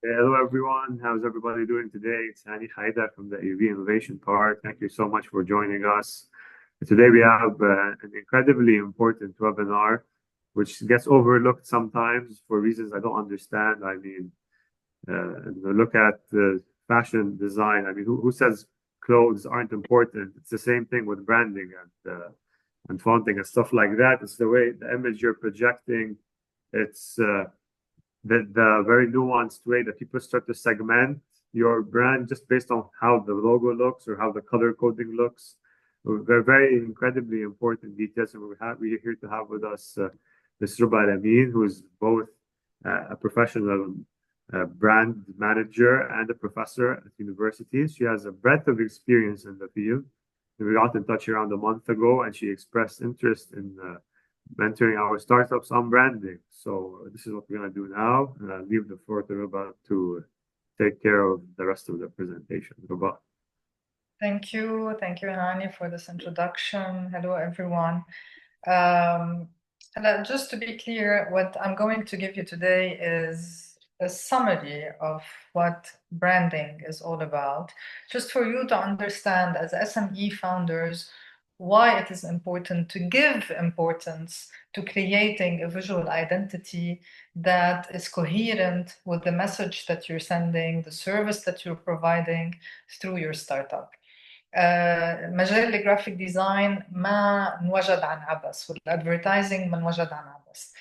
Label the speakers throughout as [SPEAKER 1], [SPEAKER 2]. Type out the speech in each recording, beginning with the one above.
[SPEAKER 1] Hello, everyone. How's everybody doing today? It's Hani Haida from the AV Innovation Park. Thank you so much for joining us. Today, we have an incredibly important webinar, which gets overlooked sometimes for reasons I don't understand. Look at the fashion design. Who says clothes aren't important? It's the same thing with branding and fonting and stuff like that. It's the way the image you're projecting. It's the very nuanced way that people start to segment your brand just based on how the logo looks or how the color coding looks. They're very incredibly important details, and we're here to have with us Ms. Ruba Al-Amin, who is both a professional brand manager and a professor at universities. She has a breadth of experience in the field. We got in touch around a month ago, and she expressed interest in mentoring our startups on branding. So this is what we're going to do now. And I'll leave the floor to Ruba to take care of the rest of the presentation. Ruba.
[SPEAKER 2] Thank you. Thank you, Hani, for this introduction. Hello, everyone. Um, just to be clear, what I'm going to give you today is a summary of what branding is all about, just for you to understand as SME founders why it is important to give importance to creating a visual identity that is coherent with the message that you're sending, the service that you're providing through your startup. مجال الجرافيك ديزاين ما انوجد عن عبث والادفرتايزنج ما انوجد عن عبث.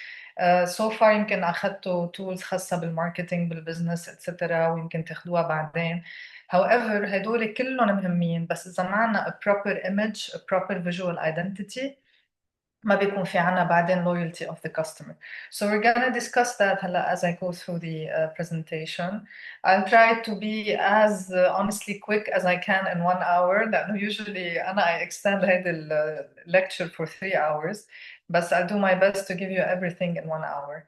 [SPEAKER 2] سو فار يمكن اخذتوا تولز خاصه بالماركتينج بالبزنس اتسترا ويمكن تاخذوها بعدين. however هدول كلهم مهمين، بس اذا ما عندنا a proper image, a proper visual identity ما بيكون في عنا بعدين loyalty of the customer. So we're gonna discuss that هلا as I go through the presentation. I'll try to be as honestly quick as I can in 1 hour لأنه usually أنا I extend هيدي lecture for 3 hours بس I'll do my best to give you everything in 1 hour.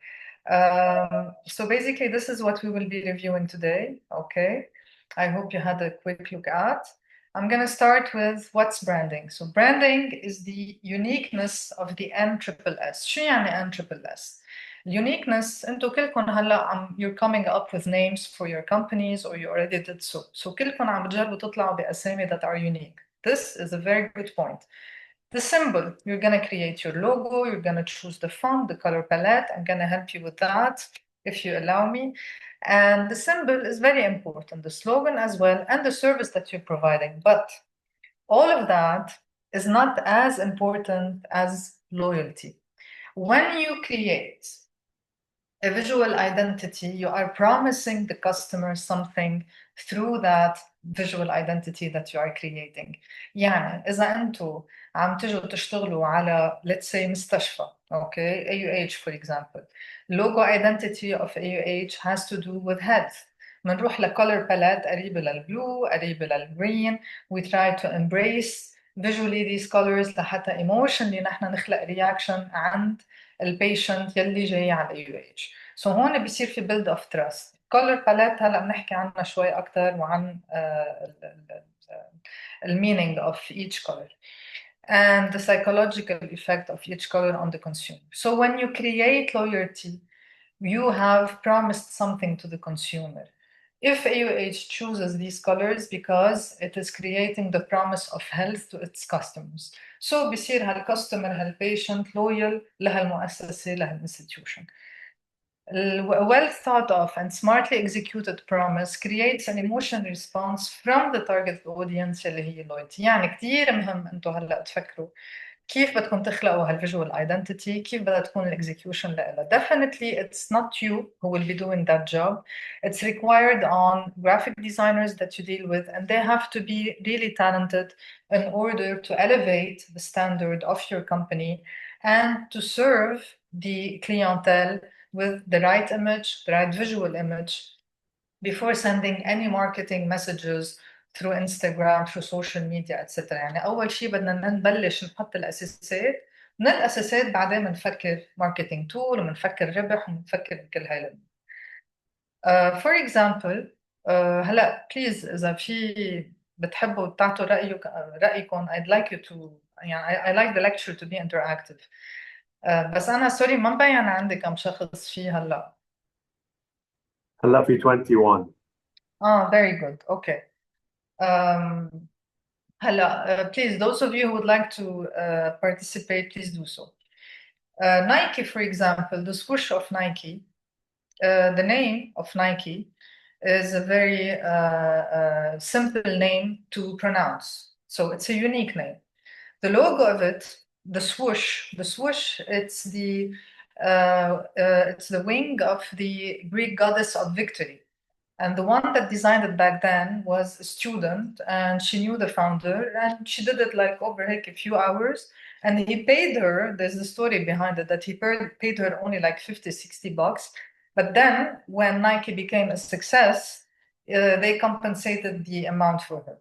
[SPEAKER 2] So basically this is what we will be reviewing today. Okay, I hope you had a quick look at. I'm going to start with what's branding. So branding is the uniqueness of the NSSS. شو يعني NSSS? Uniqueness انتو كلكم هلا you're coming up with names for your companies or you already did so. So كلكم عم بتجربوا تطلعوا بأسامي that are unique. This is a very good point. The symbol, you're going to create your logo, you're going to choose the font, the color palette. I'm going to help you with that if you allow me. And the symbol is very important, the slogan as well, and the service that you're providing. But all of that is not as important as loyalty. When you create a visual identity, you are promising the customer something through that visual identity that you are creating. يعني إذا أنتوا عم تجوا تشتغلوا على let's say مستشفى, okay, AUH for example, logo identity of AUH has to do with health. بنروح لcolor palette قريبة للبلو قريبة للgreen. We try to embrace visually these colors لحتى emotionally نحن نخلق reaction عند البيشنت يلي جاي على الاي يو اتش. سو هون بصير في build of trust. color palette هلا بنحكي عنها شوي اكثر وعن meaning of each color and the psychological effect of each color on the consumer. So when you create loyalty, you have promised something to the consumer. If AUH chooses these colors because it is creating the promise of health to its customers, so بصير هالcustomer هالpatient loyal لهالمؤسسة لهالinstitution. A well thought of and smartly executed promise creates an emotional response from the target audience اللي هي loyalty. يعني كتير مهم انتم هلا تفكروا كيف بدكم تخلقوا هالفيجوال ايدنتيتي، كيف بدها تكون الاكزيكيوشن لها. Definitely it's not you who will be doing that job. It's required on graphic designers that you deal with, and they have to be really talented in order to elevate the standard of your company and to serve the clientele with the right image, the right visual image before sending any marketing messages through Instagram, through social media, etc. يعني أول شيء بدنا نبلش نحط الأساسات، من الأساسات بعدين بنفكر ماركتينج تول وبنفكر ربح وبنفكر بكل هاي الأمور. For example, هلا بليز إذا في بتحبوا تعطوا رأيكم I'd like you to يعني I like the lecture to be interactive. بس أنا سوري ما مبين عندي كم شخص فيه هلا.
[SPEAKER 1] هلا في 21.
[SPEAKER 2] very good. Okay. هلا, please, those of you who would like to participate, please do so. Nike, for example, the swoosh of Nike, the name of Nike is a very simple name to pronounce. So it's a unique name. The logo of it, the swoosh, it's the wing of the Greek goddess of victory. And the one that designed it back then was a student, and she knew the founder, and she did it like over a few hours. And he paid her, there's the story behind it, that he paid her only like 50, $60. But then when Nike became a success, they compensated the amount for her.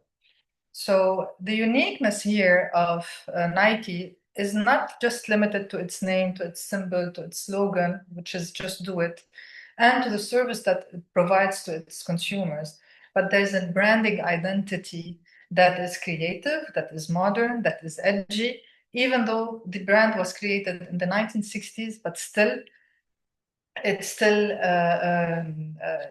[SPEAKER 2] So the uniqueness here of Nike is not just limited to its name, to its symbol, to its slogan, which is just do it, and to the service that it provides to its consumers, but there's a branding identity that is creative, that is modern, that is edgy, even though the brand was created in the 1960s, but still it's still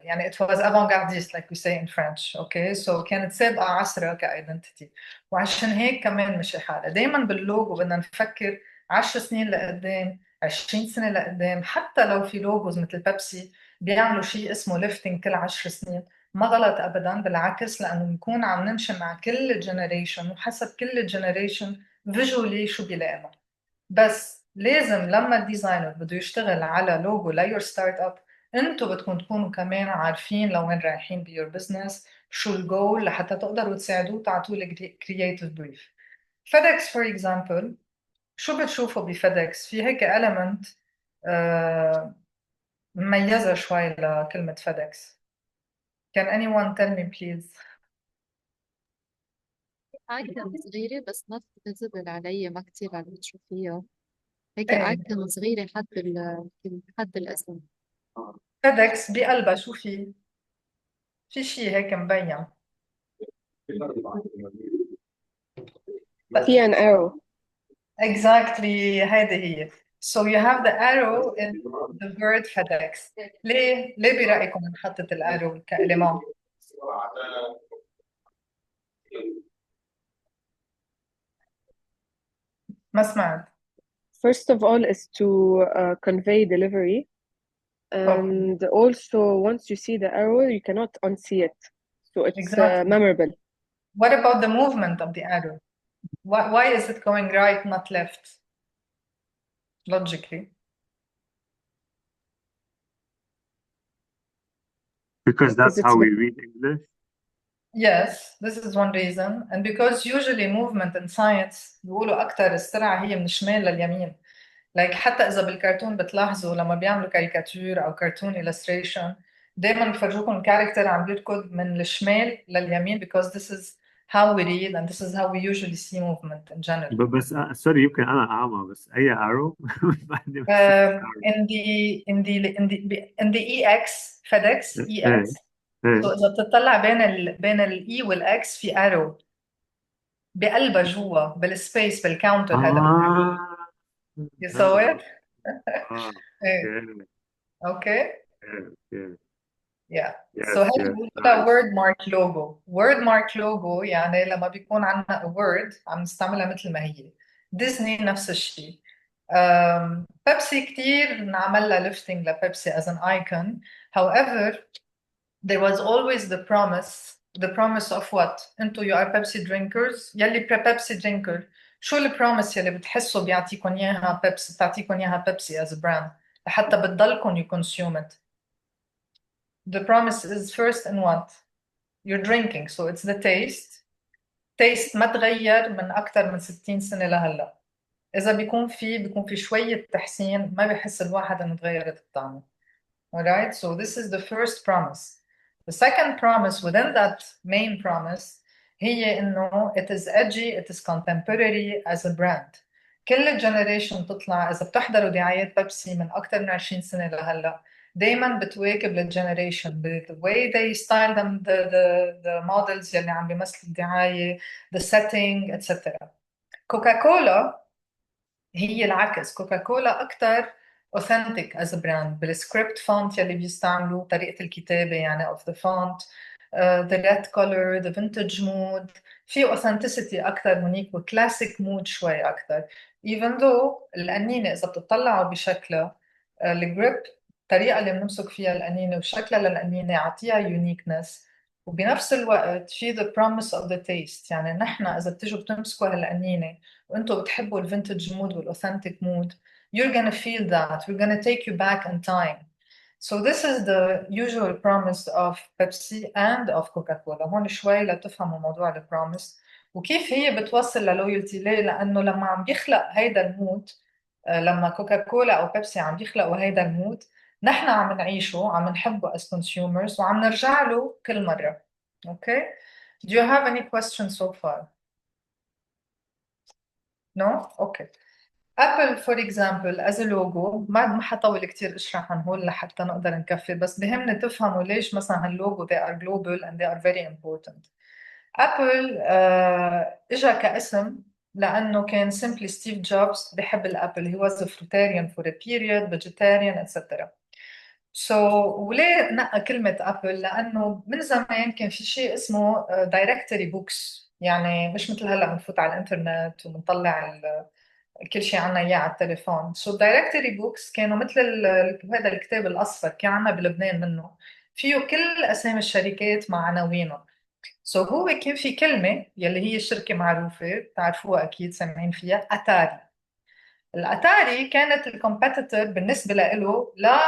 [SPEAKER 2] يعني it was avant-gardiste like we say in French. Okay, so كانت سابقة عصرها كايدنتيتي. وعشان هيك كمان مش حالة دايما باللوجو بدنا نفكر 10 سنين لقدام، 20 سنة لقدام. حتى لو في لوجوز مثل بيبسي بيعملوا شيء اسمه ليفتنج كل 10 سنين، ما غلط ابدا، بالعكس، لانه بنكون عم نمشي مع كل جنريشن وحسب كل جنريشن فيجولي شو بيلائمها. بس لازم لما الديزاينر بده يشتغل على لوجو ليور ستارت اب، انتوا بدكم تكونوا كمان عارفين لوين رايحين بيور بزنس، شو الجول، لحتى تقدروا تساعدوه تعطوه الكرييتيف بريف. فيدكس فور اكزامبل، شو بتشوفوا بفيدكس؟ في هيك element مميزة شوي لكلمة فيدكس. Can anyone tell me please؟
[SPEAKER 3] ايكون صغيرة بس not visible علي، ما كتير عم بتشوفيها. هيك
[SPEAKER 2] ايه،
[SPEAKER 3] ايكون صغيرة حد الاسم.
[SPEAKER 2] فيدكس بقلبها شو في شيء هيك مبين.
[SPEAKER 4] في an arrow.
[SPEAKER 2] Exactly, هذه هي. So you have the arrow in the word FedEx. ليه برأيكم انحطت الارrow كإليمان؟ ما سمعت.
[SPEAKER 4] First of all is to convey delivery, and also once you see the arrow you cannot unsee it, so it's
[SPEAKER 2] Exactly.
[SPEAKER 4] memorable.
[SPEAKER 2] What about the movement of the arrow? Why is it going right, not left? Logically.
[SPEAKER 1] Because that's
[SPEAKER 4] Because
[SPEAKER 1] how
[SPEAKER 4] it's
[SPEAKER 1] we read English.
[SPEAKER 2] Yes, this is one reason. And because usually movement in science بيقولوا أكتر السرعة هي من الشمال لليمين. Like حتى إذا بالكرتون بتلاحظوا لما بيعملوا كاريكاتير أو كرتون illustration دايما بفرجوكم الكاركتر عم بيركض من الشمال لليمين because this is how we read and this is how we usually see movement in general.
[SPEAKER 1] بس سوري، يمكن أنا أعمى، بس أي arrow بعدني بس
[SPEAKER 2] In the EX FedEx EX. So إذا بتطلع بين الإي والإكس في arrow بقلبها جوا بالسبيس بالكاونتر هذا. You saw it? Okay. Yeah. So هذا بنقولها word mark logo. Word mark logo يعني لما بيكون عندنا a word عم نستعملها مثل ما هي. ديزني نفس الشيء. بيبسي كتير نعمل لها lifting لبيبسي as an icon. However, there was always the promise of what? انتو you are Pepsi drinkers. يلي Pepsi drinker شو البروميس يلي بتحسوا بيعطيكم اياها بيبسي، بتعطيكم اياها بيبسي as a brand لحتى بتضلكم you consume it? The promise is first in what? You're drinking, so it's the taste ما تغير من أكتر من 60 سنة لهلا. إذا بيكون في شوية تحسين ما بيحس الواحد إنه تغيرت الطعمة. Alright, so this is the first promise. The second promise within that main promise هي إنه it is edgy, it is contemporary as a brand. كل generation تطلع، إذا بتحضروا دعايات بيبسي من أكتر من 20 سنة لهلا دايما بتواكب للجنريشن the way they style them, the models يلي عم بيمثلوا الدعاية, the setting, etc. كوكاكولا هي العكس. كوكاكولا أكتر authentic as a brand بالscript font يلي بيستعملوا طريقة الكتابة يعني of the font, the red color, the vintage mood. في authenticity أكثر هنيك وclassic mood شوي أكثر. even though القنينة إذا بتطلعوا بشكلها الجريب الطريقة اللي بنمسك فيها القنينة وشكلها للقنينة يعطيها uniqueness، وبنفس الوقت في the promise of the taste. يعني نحن إذا بتجوا بتمسكوا هالقنينة وأنتوا بتحبوا الفينتج مود والأوثنتيك مود، you're gonna feel that. We're gonna take you back in time. So this is the usual promise of Pepsi and of Coca-Cola. هون شوي لتفهموا موضوع البروميس وكيف هي بتوصل للويالتي. ليه؟ لأنه لما عم بيخلق هيدا المود، لما كوكاكولا أو بيبسي عم بيخلقوا هيدا المود، نحن عم نعيشه، عم نحبه as consumers وعم نرجع له كل مرة. Okay? Do you have any questions so far? No? Okay. ابل فور اكزامبل از لوجو، ما حطول كثير اشرح عن هول لحتى نقدر نكفي، بس بهمني تفهموا ليش مثلا هاللوجو they are global and they are very important. ابل اجا كاسم لانه كان simply ستيف جوبز بحب الابل. he was a fruitarian for a period, vegetarian etc. So وليه نقى كلمة ابل؟ لانه من زمان كان في شيء اسمه دايركتوري بوكس، يعني مش مثل هلا بنفوت على الانترنت وبنطلع كل شيء عنا اياه على التليفون. سو دايركتوري بوكس كانوا مثل هذا الكتاب الاصفر، كان عنا بلبنان منه، فيه كل اسامي الشركات مع عناوينهم. سو هو كان في كلمه يلي هي شركه معروفه بتعرفوها اكيد سامعين فيها، اتاري. الاتاري كانت الكومبيتيتور بالنسبه له لا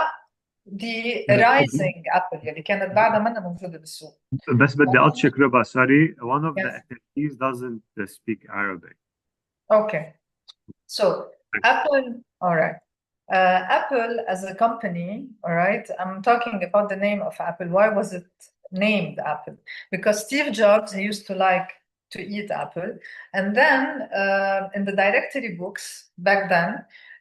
[SPEAKER 2] دي رايزنج ابل يلي كانت بعدها منها موجوده بالسوق.
[SPEAKER 1] بس بدي أقطشك ربع sorry. One of the
[SPEAKER 2] Yes.
[SPEAKER 1] attendees doesn't speak Arabic.
[SPEAKER 2] Okay. So Apple, all right. Apple as a company, all right, I'm talking about the name of Apple. Why was it named Apple? Because Steve Jobs, he used to like to eat apple. And then in the directory books back then,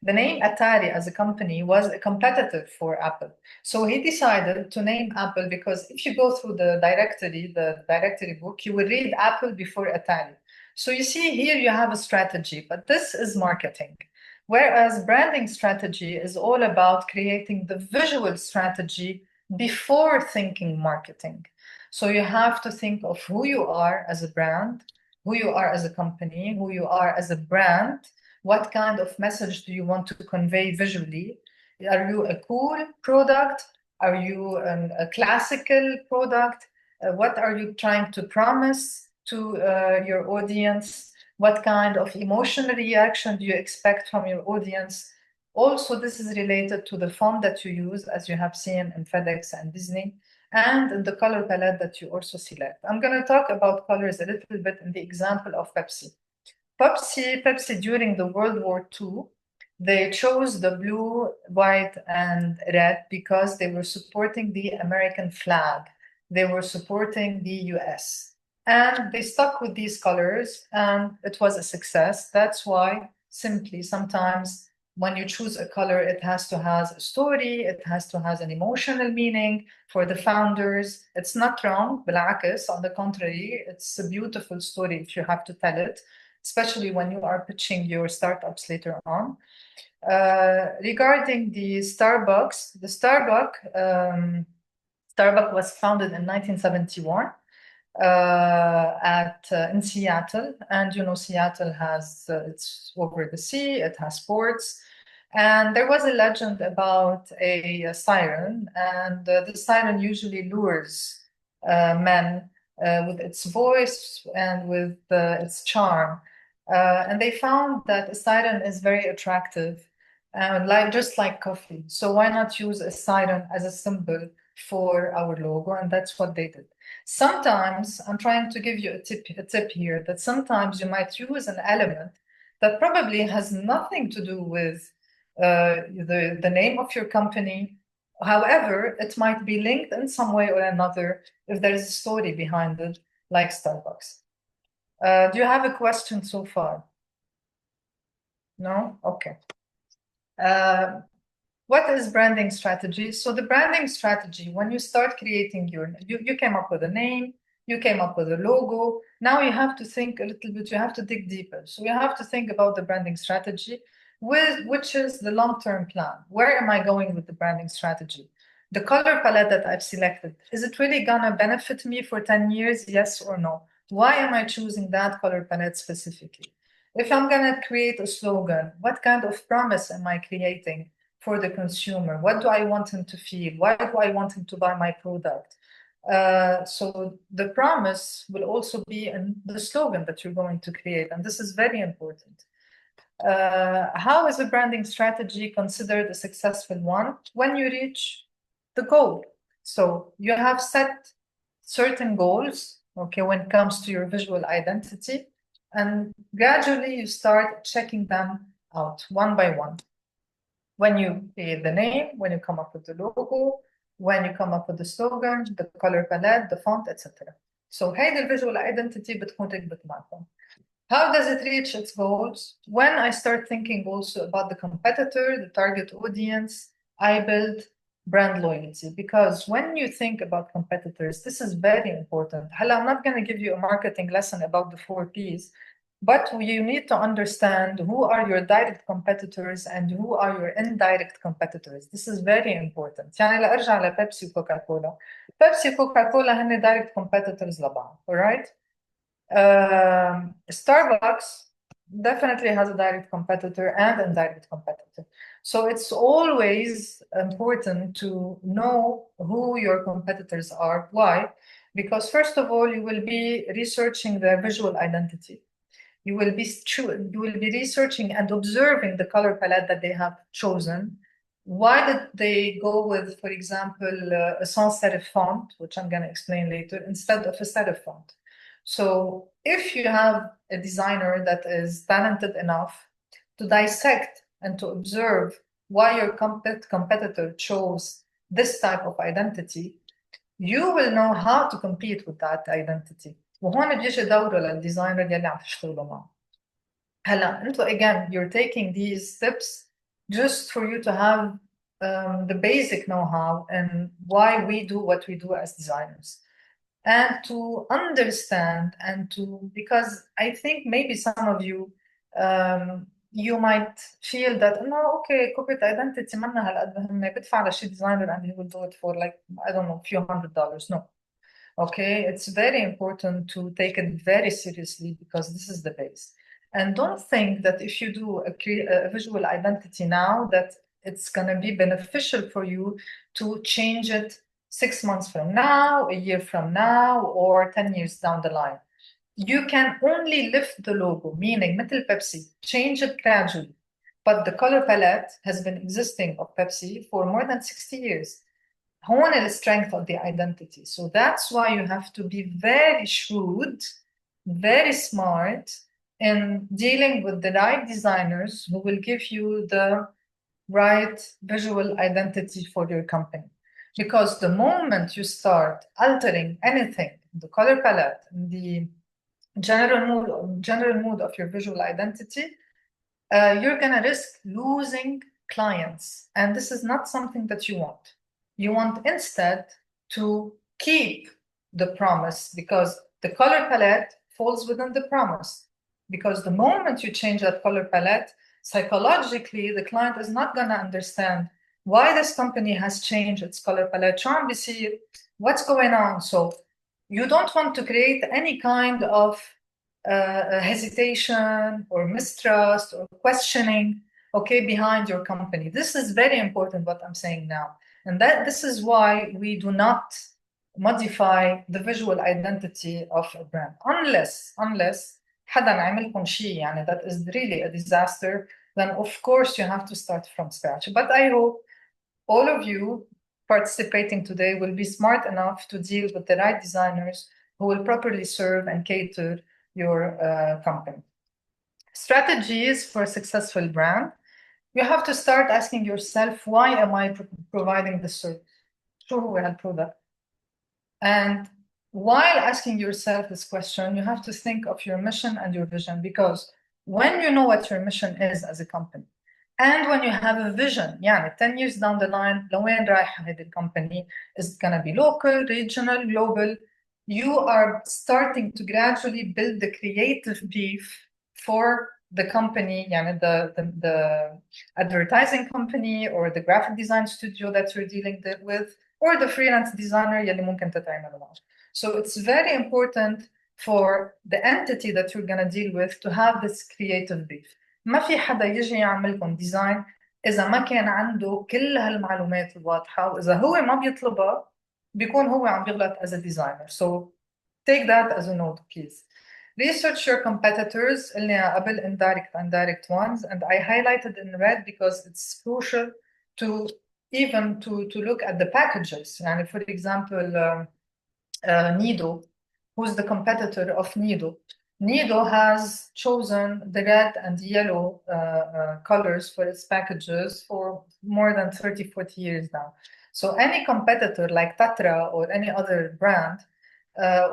[SPEAKER 2] the name Atari as a company was a competitor for Apple. So he decided to name Apple because if you go through the directory book, you will read Apple before Atari. So you see here you have a strategy, but this is marketing. Whereas branding strategy is all about creating the visual strategy before thinking marketing. So you have to think of who you are as a brand, who you are as a company, who you are as a brand, what kind of message do you want to convey visually? Are you a cool product? Are you a classical product? What are you trying to promise to your audience? What kind of emotional reaction do you expect from your audience? Also, this is related to the font that you use, as you have seen in FedEx and Disney, and in the color palette that you also select. I'm going to talk about colors a little bit in the example of Pepsi. Pepsi during the World War II, they chose the blue, white, and red because they were supporting the American flag. They were supporting the US. And they stuck with these colors and it was a success. That's why simply sometimes when you choose a color, it has to have a story, it has to have an emotional meaning for the founders. It's not wrong, بالعكس, on the contrary, it's a beautiful story if you have to tell it, especially when you are pitching your startups later on. Regarding the Starbucks, Starbucks was founded in 1971 in Seattle, and you know Seattle has it's over the sea, it has sports, and there was a legend about a siren, and the siren usually lures men with its voice and with its charm, and they found that a siren is very attractive, and just like coffee. So why not use a siren as a symbol for our logo? And that's what they did. Sometimes I'm trying to give you a tip here that sometimes you might use an element that probably has nothing to do with the name of your company. However, it might be linked in some way or another if there is a story behind it, like Starbucks. Do you have a question so far? No? Okay. What is branding strategy? So the branding strategy, when you start creating you came up with a name, you came up with a logo. Now you have to think a little bit, you have to dig deeper. So you have to think about the branding strategy. which is the long-term plan. Where am I going with the branding strategy? The color palette that I've selected, is it really gonna benefit me for 10 years, yes or no? Why am I choosing that color palette specifically? If I'm gonna create a slogan, what kind of promise am I creating for the consumer? What do I want him to feel? Why do I want him to buy my product? So the promise will also be in the slogan that you're going to create, and this is very important. How is a branding strategy considered a successful one? When you reach the goal. So you have set certain goals, okay, when it comes to your visual identity, and gradually you start checking them out one by one. When you create the name, when you come up with the logo, when you come up with the slogan, the color palette, the font, etc. So هيدي visual identity بتكون ركبت معكم. How does it reach its goals? When I start thinking also about the competitor, the target audience, I build brand loyalty. Because when you think about competitors, this is very important. I'm not going to give you a marketing lesson about the 4 Ps, but you need to understand who are your direct competitors and who are your indirect competitors. This is very important. يعني لأرجع لبيبسي وكوكا-كولا. بيبسي وكوكا-كولا هن direct competitors لبعض, all right? Starbucks definitely has a direct competitor and indirect competitor. So it's always important to know who your competitors are. Why? Because first of all, you will be researching their visual identity. You will be researching and observing the color palette that they have chosen. Why did they go with, for example, a sans serif font, which I'm going to explain later, instead of a serif font? So if you have a designer that is talented enough to dissect and to observe why your competitor chose this type of identity, you will know how to compete with that identity. وهون بيجي دوره للديزاينر يلي عم تشتغلوا معه. هلا انتوا again you're taking these tips just for you to have the basic know-how and why we do what we do as designers. And to understand and to, because I think maybe some of you, you might feel that, no, okay, corporate identity, منا هالقد مهمة, بدفع لشي designer and he will do it for like, I don't know, a few $100s. No. Okay, it's very important to take it very seriously because this is the base. And don't think that if you do a visual identity now, that it's going to be beneficial for you to change it 6 months from now, a year from now, or 10 years down the line. You can only lift the logo, meaning مثل Pepsi, change it gradually. But the color palette has been existing of Pepsi for more than 60 years. هون the strength of the identity. So that's why you have to be very shrewd, very smart in dealing with the right designers who will give you the right visual identity for your company. Because the moment you start altering anything, the color palette, the general mood of your visual identity, you're going to risk losing clients. And this is not something that you want. You want instead to keep the promise because the color palette falls within the promise. Because the moment you change that color palette, psychologically, the client is not going to understand why this company has changed its color palette. What's going on? So you don't want to create any kind of hesitation or mistrust or questioning, okay, behind your company. This is very important, what I'm saying now. And this is why we do not modify the visual identity of a brand unless حدا عملكم شيء يعني that is really a disaster, then of course you have to start from scratch. But I hope all of you participating today will be smart enough to deal with the right designers who will properly serve and cater your company. Strategies for a successful brand. You have to start asking yourself, why am I providing this service? شو هو هالproduct? And while asking yourself this question, you have to think of your mission and your vision, because when you know what your mission is as a company, and when you have a vision, يعني 10 years down the line, لوين رايحة هذه الcompany? Is it going to be local, regional, global? You are starting to gradually build the creative brief for the company, the advertising company or the graphic design studio that you're dealing with, or the freelance designer يلي ممكن تتعاملوا معه. So it's very important for the entity that you're gonna deal with to have this creative brief. ما في حدا يجي يعملكم ديزاين إذا ما كان عنده كل هالمعلومات الواضحة، وإذا هو ما بيطلبها بيكون هو عم بيغلط as a designer. So take that as a note, please. Research your competitors, قلنا قبل indirect and direct ones, and I highlighted in red because it's crucial to even to look at the packages. And for example, Nido, who's the competitor of Nido. Nido has chosen the red and yellow colors for its packages for more than 30, 40 years now. So any competitor like Tatra or any other brand,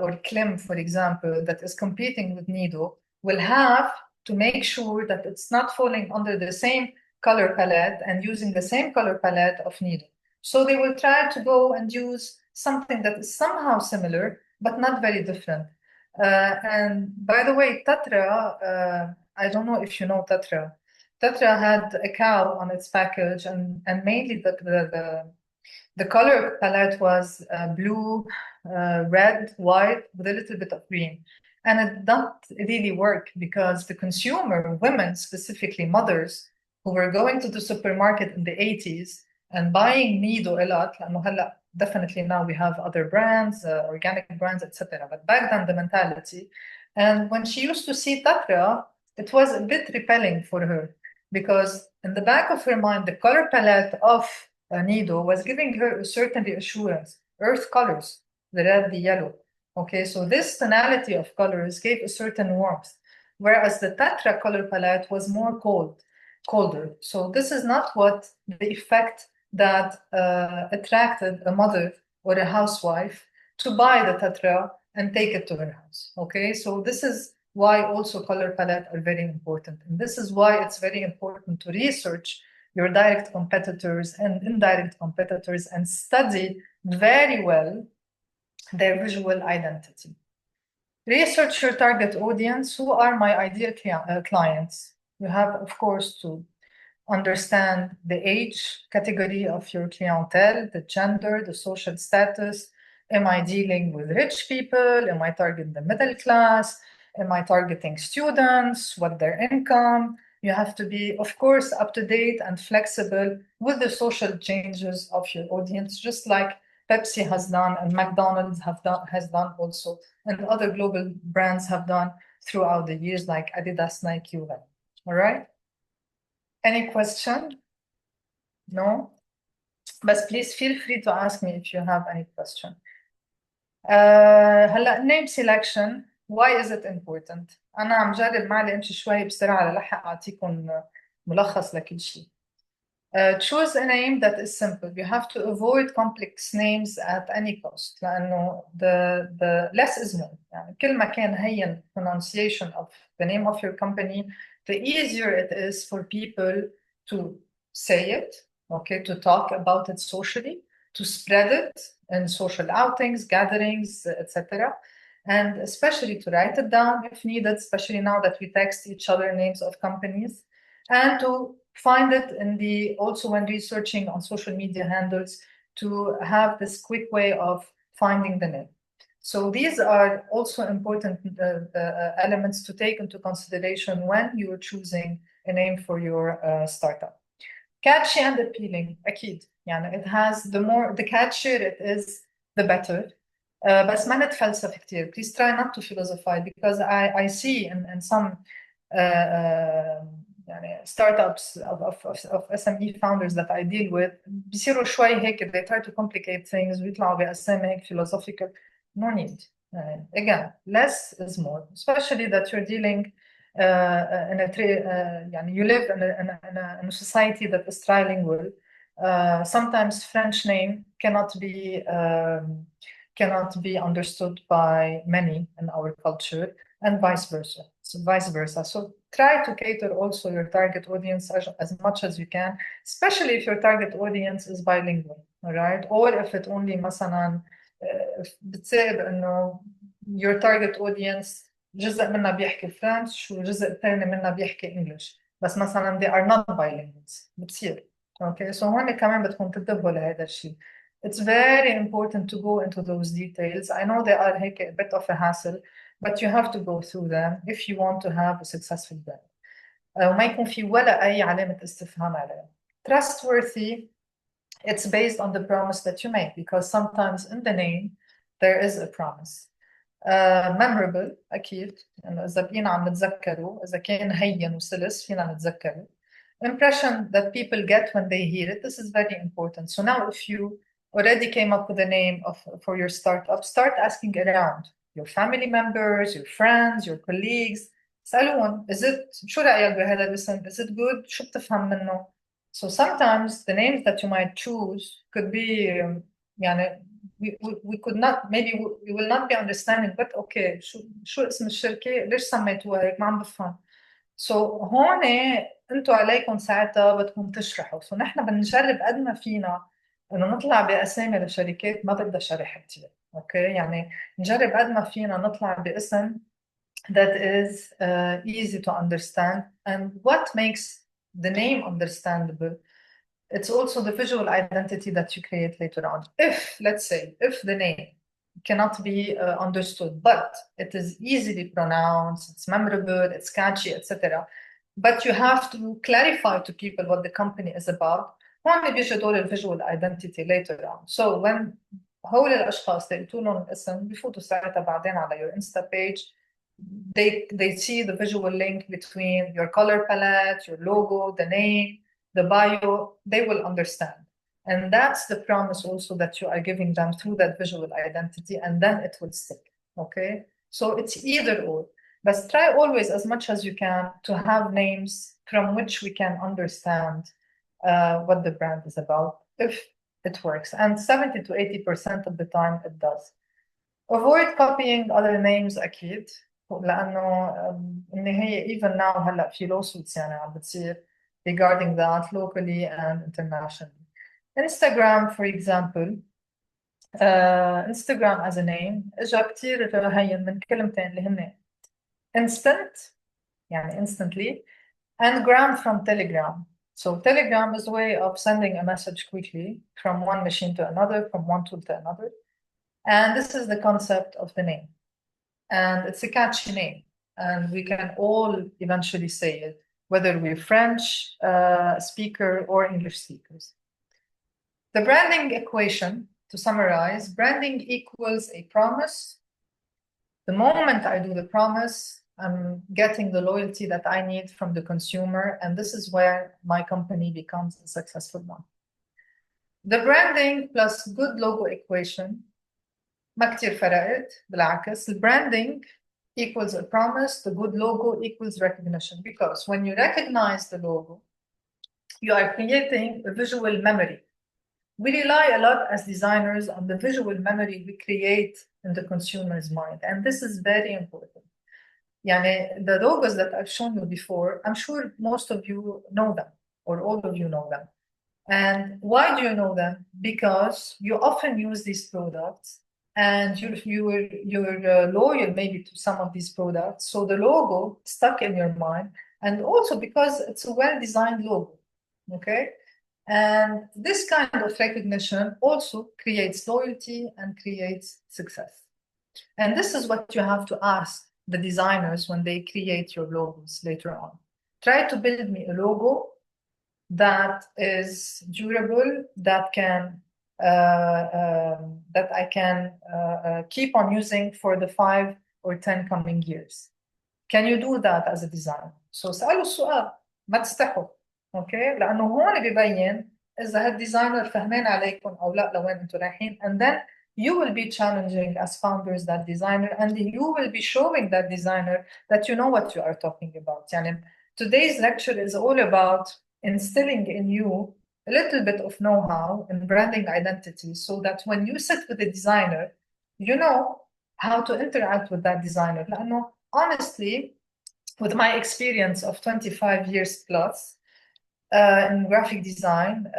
[SPEAKER 2] or Klim, for example, that is competing with Nido, will have to make sure that it's not falling under the same color palette and using the same color palette of Nido. So they will try to go and use something that is somehow similar, but not very different. And by the way, Tatra, I don't know if you know Tatra. Tatra had a cow on its package, and mainly the color palette was blue, red, white, with a little bit of green. And it didn't really work because the consumer, women specifically, mothers, who were going to the supermarket in the 80s and buying Nido a lot, لأنه هلا definitely now we have other brands, organic brands, etc. But back then the mentality, and when she used to see Tatra, it was a bit repelling for her because in the back of her mind, the color palette of Nido was giving her a certain reassurance, earth colors, the red, the yellow. Okay, so this tonality of colors gave a certain warmth, whereas the Tatra color palette was more colder. So this is not what the effect that attracted a mother or a housewife to buy the Tatra and take it to her house. Okay, so this is why also color palette are very important. And this is why it's very important to research your direct competitors and indirect competitors and study very well their visual identity. Research your target audience. Who are my ideal clients? You have, of course, to understand the age category of your clientele, the gender, the social status. Am I dealing with rich people? Am I targeting the middle class? Am I targeting students? What their income? You have to be, of course, up to date and flexible with the social changes of your audience, just like Pepsi has done and McDonald's has done also, and other global brands have done throughout the years, like Adidas, Nike, all right? Any question? No? But please feel free to ask me if you have any question. هلا name selection, why is it important? أنا عم جرب معلي أمشي شوي بسرعة للحق أعطيكم ملخص لكل شيء. Choose a name that is simple. You have to avoid complex names at any cost. لأنه the less is more. يعني كل ما كان هين pronunciation of the name of your company, the easier it is for people to say it, okay, to talk about it socially, to spread it in social outings, gatherings, etc. And especially to write it down if needed, especially now that we text each other names of companies, and to find it in also when researching on social media handles, to have this quick way of finding the name. So these are also important elements to take into consideration when you're choosing a name for your startup. Catchy and appealing, أكيد. يعني it has the catchier it is, the better. بس ما نتفلسف كتير. Please try not to philosophize, because I see in some يعني startups of SME founders that I deal with بيصيروا شوي هيك, they try to complicate things ويطلعوا بأسامي هيك philosophical. No need. Again, less is more, especially that you're dealing you live in a society that is trilingual. Sometimes French name cannot be understood by many in our culture, and vice versa. So try to cater also your target audience as much as you can, especially if your target audience is bilingual, all right? Or if it only مثلا بتصير انه your target audience جزء منها بيحكي فرنش وجزء الثاني منها بيحكي انجلش، بس مثلا they are not bilinguals بتصير. اوكي سو هون كمان بدكم تنتبهوا لهذا الشيء. It's very important to go into those details. I know they are هيك a bit of a hassle, but you have to go through them if you want to have a successful brand. وما يكون في ولا أي علامة استفهام عليها. Trustworthy, it's based on the promise that you make, because sometimes in the name there is a promise. Memorable أكيد، إنه إذا بقينا عم نتذكره، إذا كان هين وسلس فينا نتذكره. Impression that people get when they hear it, this is very important. So now if you already came up with a name for your startup, start asking around your family members, your friends, your colleagues. اسألوهم شو رأيك بهذا الاسم? Is it good? شو بتفهم منه? So sometimes the names that you might choose could be يعني we could not, maybe we will not be understanding, but okay شو اسم الشركة؟ ليش سميتوها هيك؟ ما عم بفهم. So هون انتوا عليكم ساعتها بدكم تشرحوا. So نحن بنجرب قد ما فينا انه نطلع باسامي لشركات ما بدها شرح كثير. اوكي يعني نجرب قد ما فينا نطلع باسم that is easy to understand. And what makes the name understandable, it's also the visual identity that you create later on. If, let's say, if the name cannot be understood, but it is easily pronounced, it's memorable, it's catchy, etc. But you have to clarify to people what the company is about. هون بيجي دور الفيجوال ايدنتيتي later on. So when هول الاشخاص اللي قلتوا لهم الاسم بفوتوا ساعتها بعدين على your Insta page, they see the visual link between your color palette, your logo, the name, the bio, they will understand. And that's the promise also that you are giving them through that visual identity, and then it will stick. Okay, so it's either or. But try always as much as you can to have names from which we can understand what the brand is about, if it works. And 70 to 80% of the time it does. Avoid copying other names أكيد، لأنه بالنهاية even now هلا في lawsuits يعني عم بتصير regarding that locally and internationally. Instagram for example, Instagram as a name اجا كتير هين من كلمتين اللي هن instant يعني instantly and gram from Telegram. So Telegram is a way of sending a message quickly from one machine to another, from one tool to another. And this is the concept of the name. And it's a catchy name. And we can all eventually say it, whether we're French speaker or English speakers. The branding equation, to summarize, branding equals a promise. The moment I do the promise, I'm getting the loyalty that I need from the consumer. And this is where my company becomes a successful one. The branding plus good logo equation ما كتير فرقت، بالعكس branding equals a promise, the good logo equals recognition, because when you recognize the logo, you are creating a visual memory. We rely a lot as designers on the visual memory we create in the consumer's mind, and this is very important. يعني the logos that I've shown you before, I'm sure most of you know them, or all of you know them. And why do you know them? Because you often use these products and you're loyal maybe to some of these products. So the logo stuck in your mind, and also because it's a well-designed logo, okay? And this kind of recognition also creates loyalty and creates success. And this is what you have to ask the designers when they create your logos later on. Try to build me a logo that is durable, that I can keep on using for the 5 or 10 coming years. Can you do that as a designer? So اسألوا السؤال، ما تستحوا، اوكي؟ لأنه هون ببين إذا هالديزاينر فهمان عليكم أو لا لوين أنتوا رايحين. And then you will be challenging as founders that designer, and you will be showing that designer that you know what you are talking about. يعني today's lecture is all about instilling in you a little bit of know-how in branding identity, so that when you sit with a designer, you know how to interact with that designer. لأنه honestly, with my experience of 25 years plus in graphic design,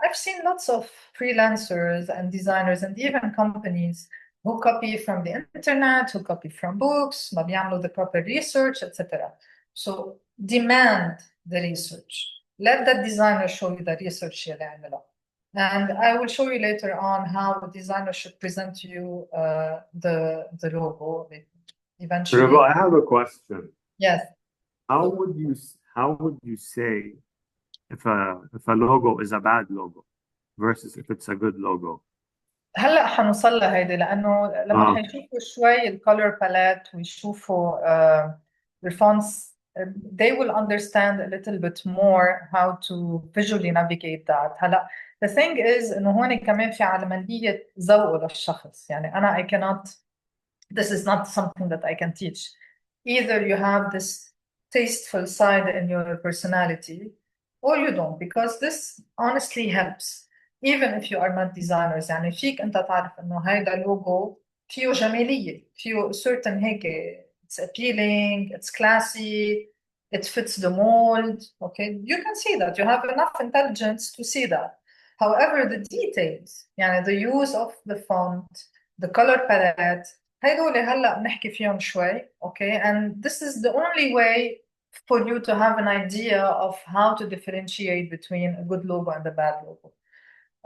[SPEAKER 2] I've seen lots of freelancers and designers and even companies who copy from the internet, who copy from books, ما بيعملوا the proper research, etc. So demand the research. Let the designer show you the research اللي عملها. And I will show you later on how the designer should present to you the logo eventually.
[SPEAKER 1] Reba, I have a question.
[SPEAKER 2] Yes.
[SPEAKER 1] How would you say if a logo is a bad logo versus if it's a good logo?
[SPEAKER 2] هلا حنوصل لهيدي لانه لما حيشوفوا شوي الكولر باليت ويشوفوا الفونتس they will understand a little bit more how to visually navigate that. هلا the thing is انه هون كمان في علمانية ذوق للشخص. يعني انا I cannot, this is not something that I can teach. Either you have this tasteful side in your personality or you don't, because this honestly helps even if you are not designers. يعني فيك انت تعرف انه هيدا اللوجو فيه جمالية، فيه certain هيك it's appealing, it's classy, it fits the mold. Okay, you can see that, you have enough intelligence to see that. However, the details, يعني the use of the font, the color palette, هيدول هلا بنحكي فيهم شوي. Okay, and this is the only way for you to have an idea of how to differentiate between a good logo and a bad logo.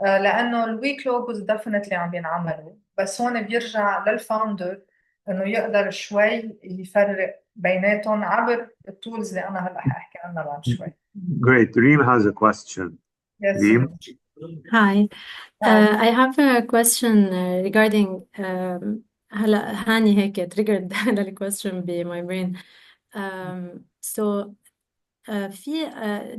[SPEAKER 2] لأنه الويك لوجوز definitely عم بينعملوا، بس هون بيرجع للفاوندر إنه يقدر شوي يفرق بيناتهم عبر التولز اللي أنا هلا حاحكي عنها بعد شوي.
[SPEAKER 1] Great. Reem has a question.
[SPEAKER 2] Yes.
[SPEAKER 1] Reem?
[SPEAKER 5] Hi. I have a question regarding هلا هاني هيك triggered للquestion ب my brain. So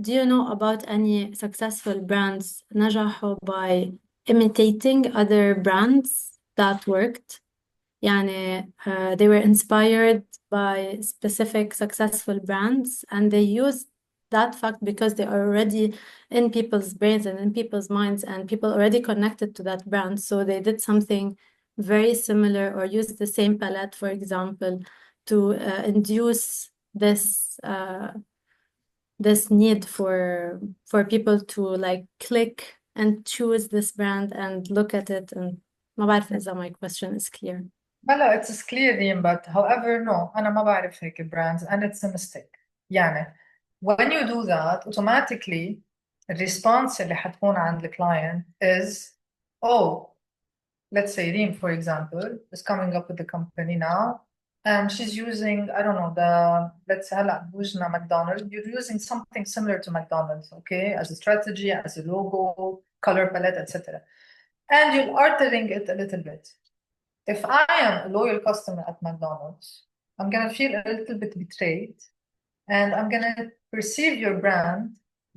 [SPEAKER 5] do you know about any successful brands نجحوا by imitating other brands that worked? يعني they were inspired by specific successful brands and they used that fact because they are already in people's brains and in people's minds and people already connected to that brand. So they did something very similar or used the same palette, for example, to induce this need for people to like click and choose this brand and look at it. And ما بعرف إذا my question is clear.
[SPEAKER 2] هلا it's clear Reem, but however no, أنا ما بعرف هيك brands and it's a mistake. يعني when you do that automatically الريسبونس اللي حتكون عند الكلاينت is oh, let's say Reem for example is coming up with the company now and she's using, I don't know, let's say هلا بوجنا McDonald's, you're using something similar to McDonald's, okay, as a strategy, as a logo, color palette, etc. And you're altering it a little bit. If I am a loyal customer at McDonald's, I'm gonna feel a little bit betrayed and I'm gonna perceive your brand,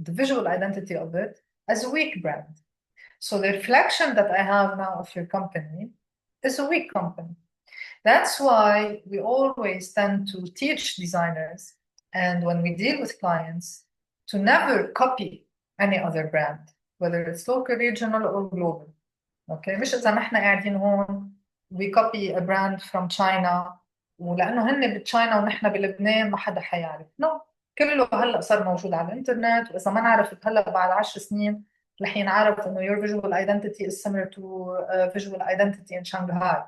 [SPEAKER 2] the visual identity of it, as a weak brand. So the reflection that I have now of your company is a weak company. That's why we always tend to teach designers and when we deal with clients to never copy any other brand, whether it's local, regional, or global. Okay, مش إذا نحن قاعدين هون we copy a brand from China ولأنه هن بتشاينا ونحن بلبنان ما حدا حيعرف. No, كله هلا صار موجود على الإنترنت وإذا ما نعرفت هلا بعد 10 سنين رح ينعرف إنه your visual identity is similar to visual identity in Shanghai.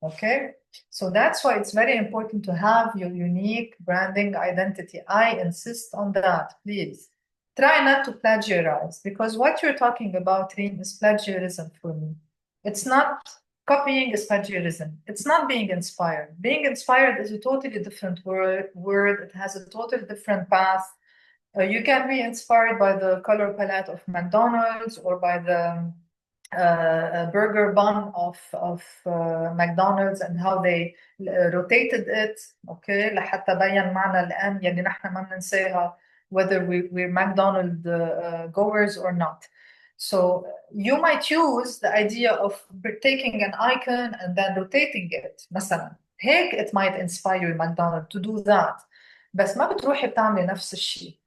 [SPEAKER 2] Okay, so that's why it's very important to have your unique branding identity. I insist on that, please. Try not to plagiarize because what you're talking about, Reem, is plagiarism for me. It's not copying, is plagiarism. It's not being inspired. Being inspired is a totally different word. It has a totally different path. You can be inspired by the color palette of McDonald's or by the burger bun of McDonald's and how they rotated it. Okay, لحتى بين معنى الآن يلي نحن ما بننساها whether we're McDonald's goers or not. So you might use the idea of taking an icon and then rotating it. مثلا هيك it might inspire McDonald's to do that. بس ما بتروحي بتعملي نفس الشيء.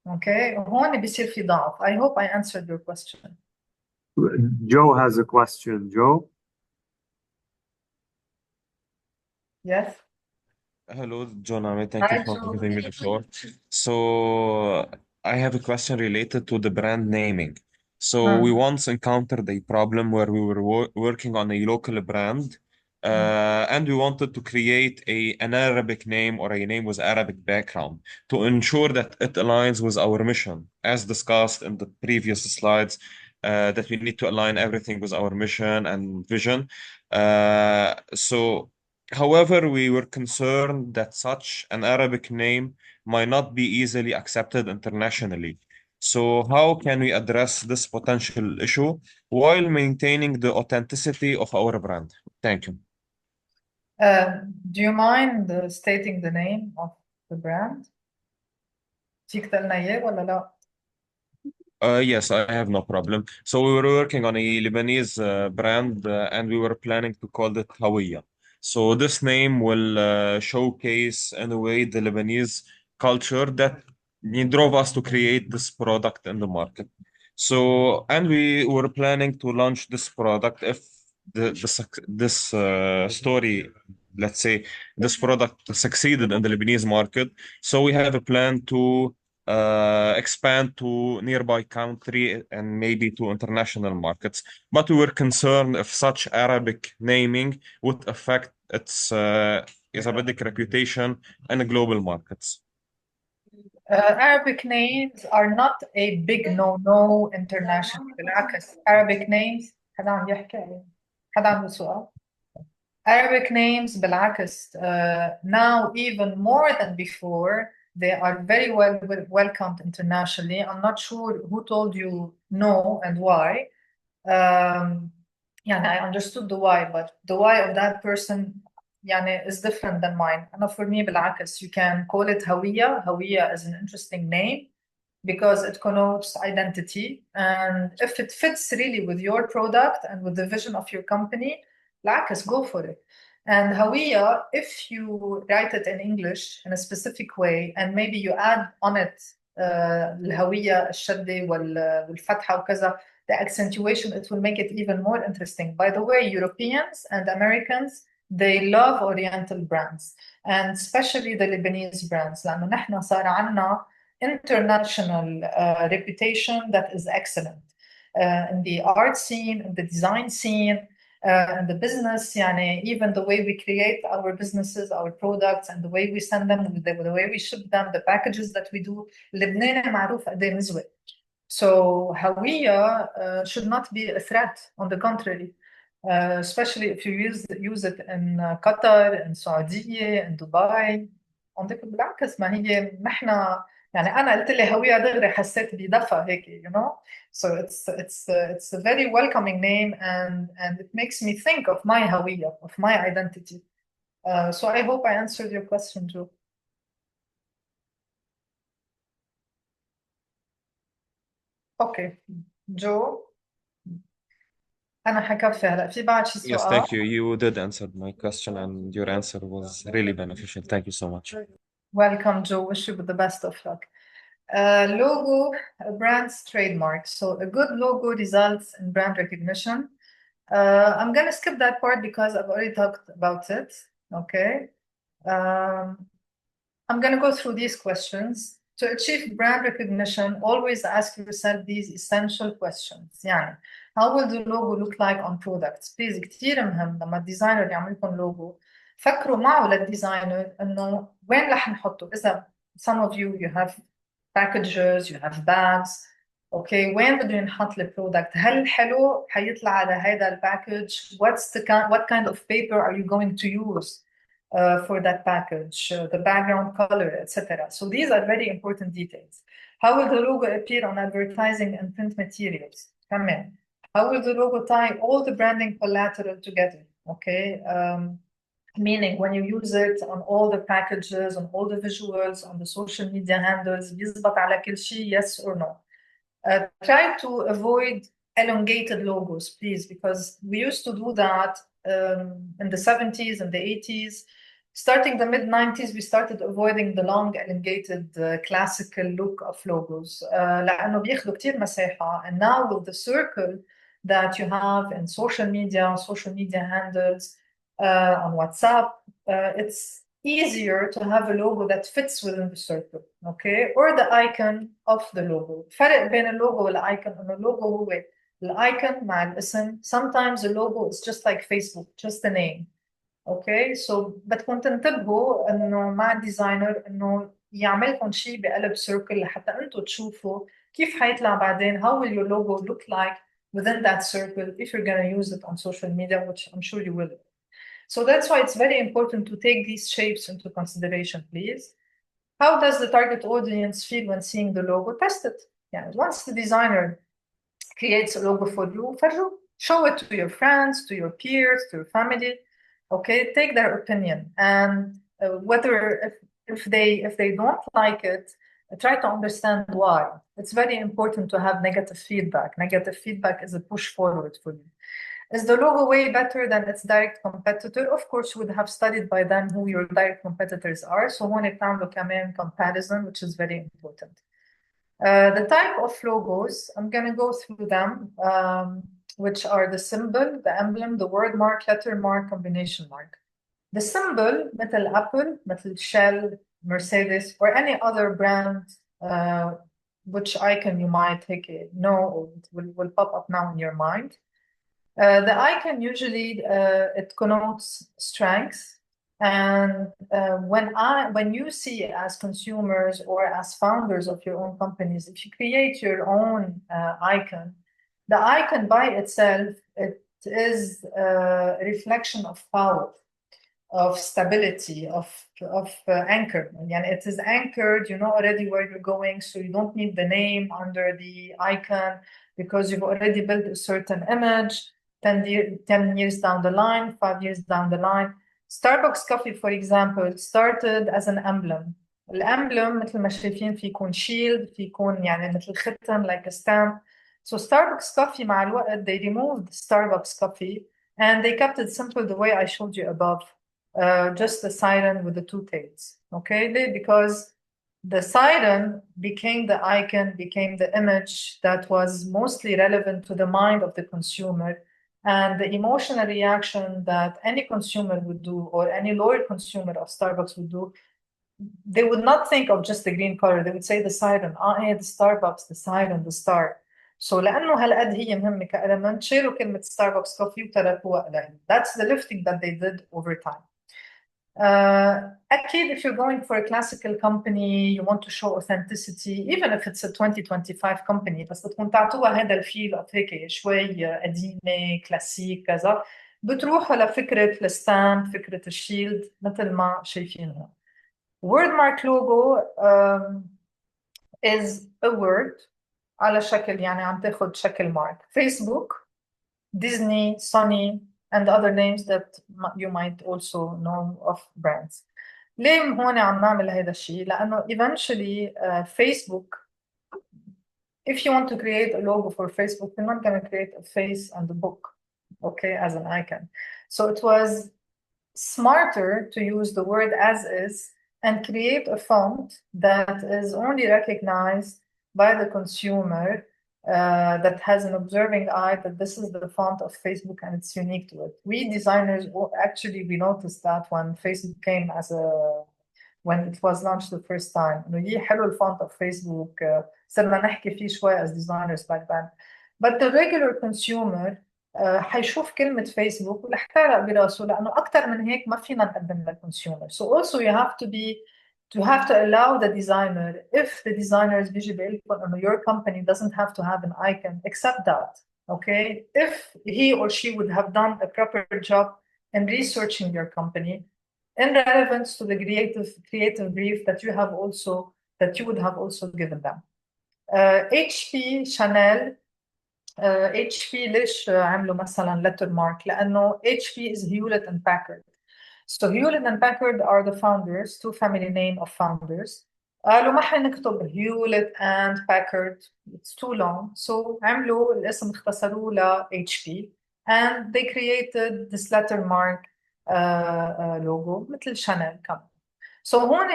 [SPEAKER 2] Okay, هون بيصير في ضعف. I hope I answered your question.
[SPEAKER 1] Joe has a question. Joe?
[SPEAKER 2] Yes.
[SPEAKER 6] Hello, John Ahmed. Thank you
[SPEAKER 2] Hi,
[SPEAKER 6] for
[SPEAKER 2] Joe.
[SPEAKER 6] giving me the floor. So, I have a question related to the brand naming. So, we once encountered a problem where we were working on a local brand, And we wanted to create an Arabic name or a name with Arabic background to ensure that it aligns with our mission, as discussed in the previous slides, that we need to align everything with our mission and vision. However, we were concerned that such an Arabic name might not be easily accepted internationally. So, how can we address this potential issue while maintaining the authenticity of our brand? Thank you.
[SPEAKER 2] Do you mind stating the name of the brand? فيك تقلنا إياه ولا لا؟
[SPEAKER 6] Yes, I have no problem. So we were working on a Lebanese brand, and we were planning to call it Hawiya. So this name will showcase in a way the Lebanese culture that drove us to create this product in the market. So, and we were planning to launch this product if this story, let's say, this product succeeded in the Lebanese market. So we have a plan to expand to nearby country and maybe to international markets. But we were concerned if such Arabic naming would affect its Arabic reputation in the global markets.
[SPEAKER 2] Arabic names are not a big no-no internationally. بالعكس, Arabic names حدا عم يحكي حدا عنده سؤال. Arabic names بالعكس now even more than before they are very well welcomed internationally. I'm not sure who told you no and why. Yeah, I understood the why, but the why of that person is different than mine. And for me, بالعكس, you can call it Hawiya. Hawiya is an interesting name because it connotes identity. And if it fits really with your product and with the vision of your company, بالعكس, go for it. And Hawiya, if you write it in English in a specific way, and maybe you add on it الهوية الشدة والفتحة وكذا, the accentuation, it will make it even more interesting. By the way, Europeans and Americans, they love Oriental brands, and especially the Lebanese brands, لأنه نحن صار عنا international reputation that is excellent in the art scene, in the design scene, and the business, even the way we create our businesses, our products, and the way we send them, the way we ship them, the packages that we do. لبنان معروف قد إيه مزوق. So Hawiya should not be a threat. On the contrary, especially if you use it in Qatar, in Saudi, in Dubai. عندك بالعكس, ما هي نحن أنا قلت لي هوية دغري حسيت بدفى هيك, So it's a very welcoming name, and it makes me think of my Hawiya, of my identity. So I hope I answered your question, Joe. Okay, Joe. أنا حكفي هلا في بعد شي سؤال.
[SPEAKER 6] Yes, thank you. You did answer my question, and your answer was really beneficial. Thank you so much.
[SPEAKER 2] Welcome, Joe. Wish you the best of luck. Logo, a brand's trademark. So a good logo results in brand recognition. I'm going to skip that part because I've already talked about it. Okay. I'm going to go through these questions. To achieve brand recognition, always ask yourself these essential questions. How will the logo look like on products? Please, كتير مهم لما الديزاينر يعمل لكم لوجو فكروا معه للديزاينر إنه وين رح نحطه. إذا some of you have packages, you have bags. Okay, وين بدنا نحط البرودكت؟ هل حلو حيطلع على هذا الباكج؟ What kind of paper are you going to use for that package? The background color, etc. So these are very important details. How will the logo appear on advertising and print materials? Come in. How will the logo tie all the branding collateral together? Okay. Meaning when you use it on all the packages, on all the visuals, on the social media handles, يزبط على كل شيء, yes or no. Try to avoid elongated logos, please, because we used to do that in the 70s and the 80s. Starting the mid-90s, we started avoiding the long, elongated, classical look of logos. لأنه بياخدوا كتير مساحة. And now with the circle that you have in social media handles, on WhatsApp, it's easier to have a logo that fits within the circle, okay? Or the icon of the logo. فرق بين اللوجو والicon إنه اللوجو هو الicon مع الاسم. Sometimes the logo is just like Facebook, just a name. اوكي سو بدكم تنتبهوا انه مع الديزاينر انه يعملكم شيء بقلب سيركل لحتى انتم تشوفوا كيف حيطلع بعدين how will your logo look like within that circle if you're going to use it on social media, which I'm sure you will. So that's why it's very important to take these shapes into consideration, please. How does the target audience feel when seeing the logo? Test it. Yeah, once the designer creates a logo for you, show it to your friends, to your peers, to your family. Okay, take their opinion, and whether if they don't like it, try to understand why. It's very important to have negative feedback. Negative feedback is a push forward for you. Is the logo way better than its direct competitor? Of course, you would have studied by then who your direct competitors are. So when it comes to comparison, which is very important. The type of logos, I'm going to go through them, which are the symbol, the emblem, the word mark, letter mark, combination mark. The symbol, مثل Apple, مثل Shell, Mercedes, or any other brand, which icon you might know or will pop up now in your mind. The icon usually it connotes strength. And when you see as consumers or as founders of your own companies, if you create your own icon, the icon by itself, it is a reflection of power, of stability, of anchor. And it is anchored, you know already where you're going, so you don't need the name under the icon because you've already built a certain image 10 years down the line, 5 years down the line. Starbucks coffee, for example, started as an emblem. الامبلم مثل ما شايفين في يكون شيلد، في يكون يعني مثل ختم like a stamp. So Starbucks coffee مع الوقت they removed Starbucks coffee and they kept it simple the way I showed you above. Just the siren with the two tails. Okay, because the siren became the icon, became the image that was mostly relevant to the mind of the consumer. And the emotional reaction that any consumer would do, or any loyal consumer of Starbucks would do, they would not think of just the green color. They would say the siren. The Starbucks, the siren, the star. So لأنه هالقد هي مهمة كإلمنت شالوا كلمة Starbucks coffee وتركوها إلها. That's the lifting that they did over time. أكيد if you're going for a classical company, you want to show authenticity, even if it's a 2025 company, بس بدكم تعطوها هذا الفيل of هيك شوي قديمة كلاسيك كذا، بتروحوا لفكرة الستامب، فكرة الشيلد مثل ما شايفين هون. Wordmark logo is a word على شكل يعني عم تاخد شكل mark. Facebook, Disney, Sony, and other names that you might also know of brands. ليه هون عم نعمل هذا الشيء؟ لأنه eventually Facebook, if you want to create a logo for Facebook, you're not going to create a face and a book, okay, as an icon. So it was smarter to use the word as is and create a font that is only recognized by the consumer, that has an observing eye that this is the font of Facebook and it's unique to it. We designers, actually, we noticed that when Facebook came when it was launched the first time. إنه هي حلو الفونت of Facebook. صرنا نحكي فيه شوي as designers back then. But the regular consumer حيشوف كلمة فيسبوك ورح يحترق براسه لأنه أكتر من هيك ما فينا نقدم للكونسيومر. So also you have to allow the designer, if the designers بيجي بيقول لكم إنه your company doesn't have to have an icon, accept that. Okay, if he or she would have done a proper job in researching your company in relevance to the creative brief that you would have also given them. HP, Chanel. HP ليش عملوا مثلا letter mark؟ لأنه HP is Hewlett and Packard. So Hewlett and Packard are the founders, two family name of founders. قالوا ما حنكتب Hewlett and Packard, it's too long. So عملوا الاسم اختصروه ل HP and they created this letter mark logo مثل شانيل كمان. So هون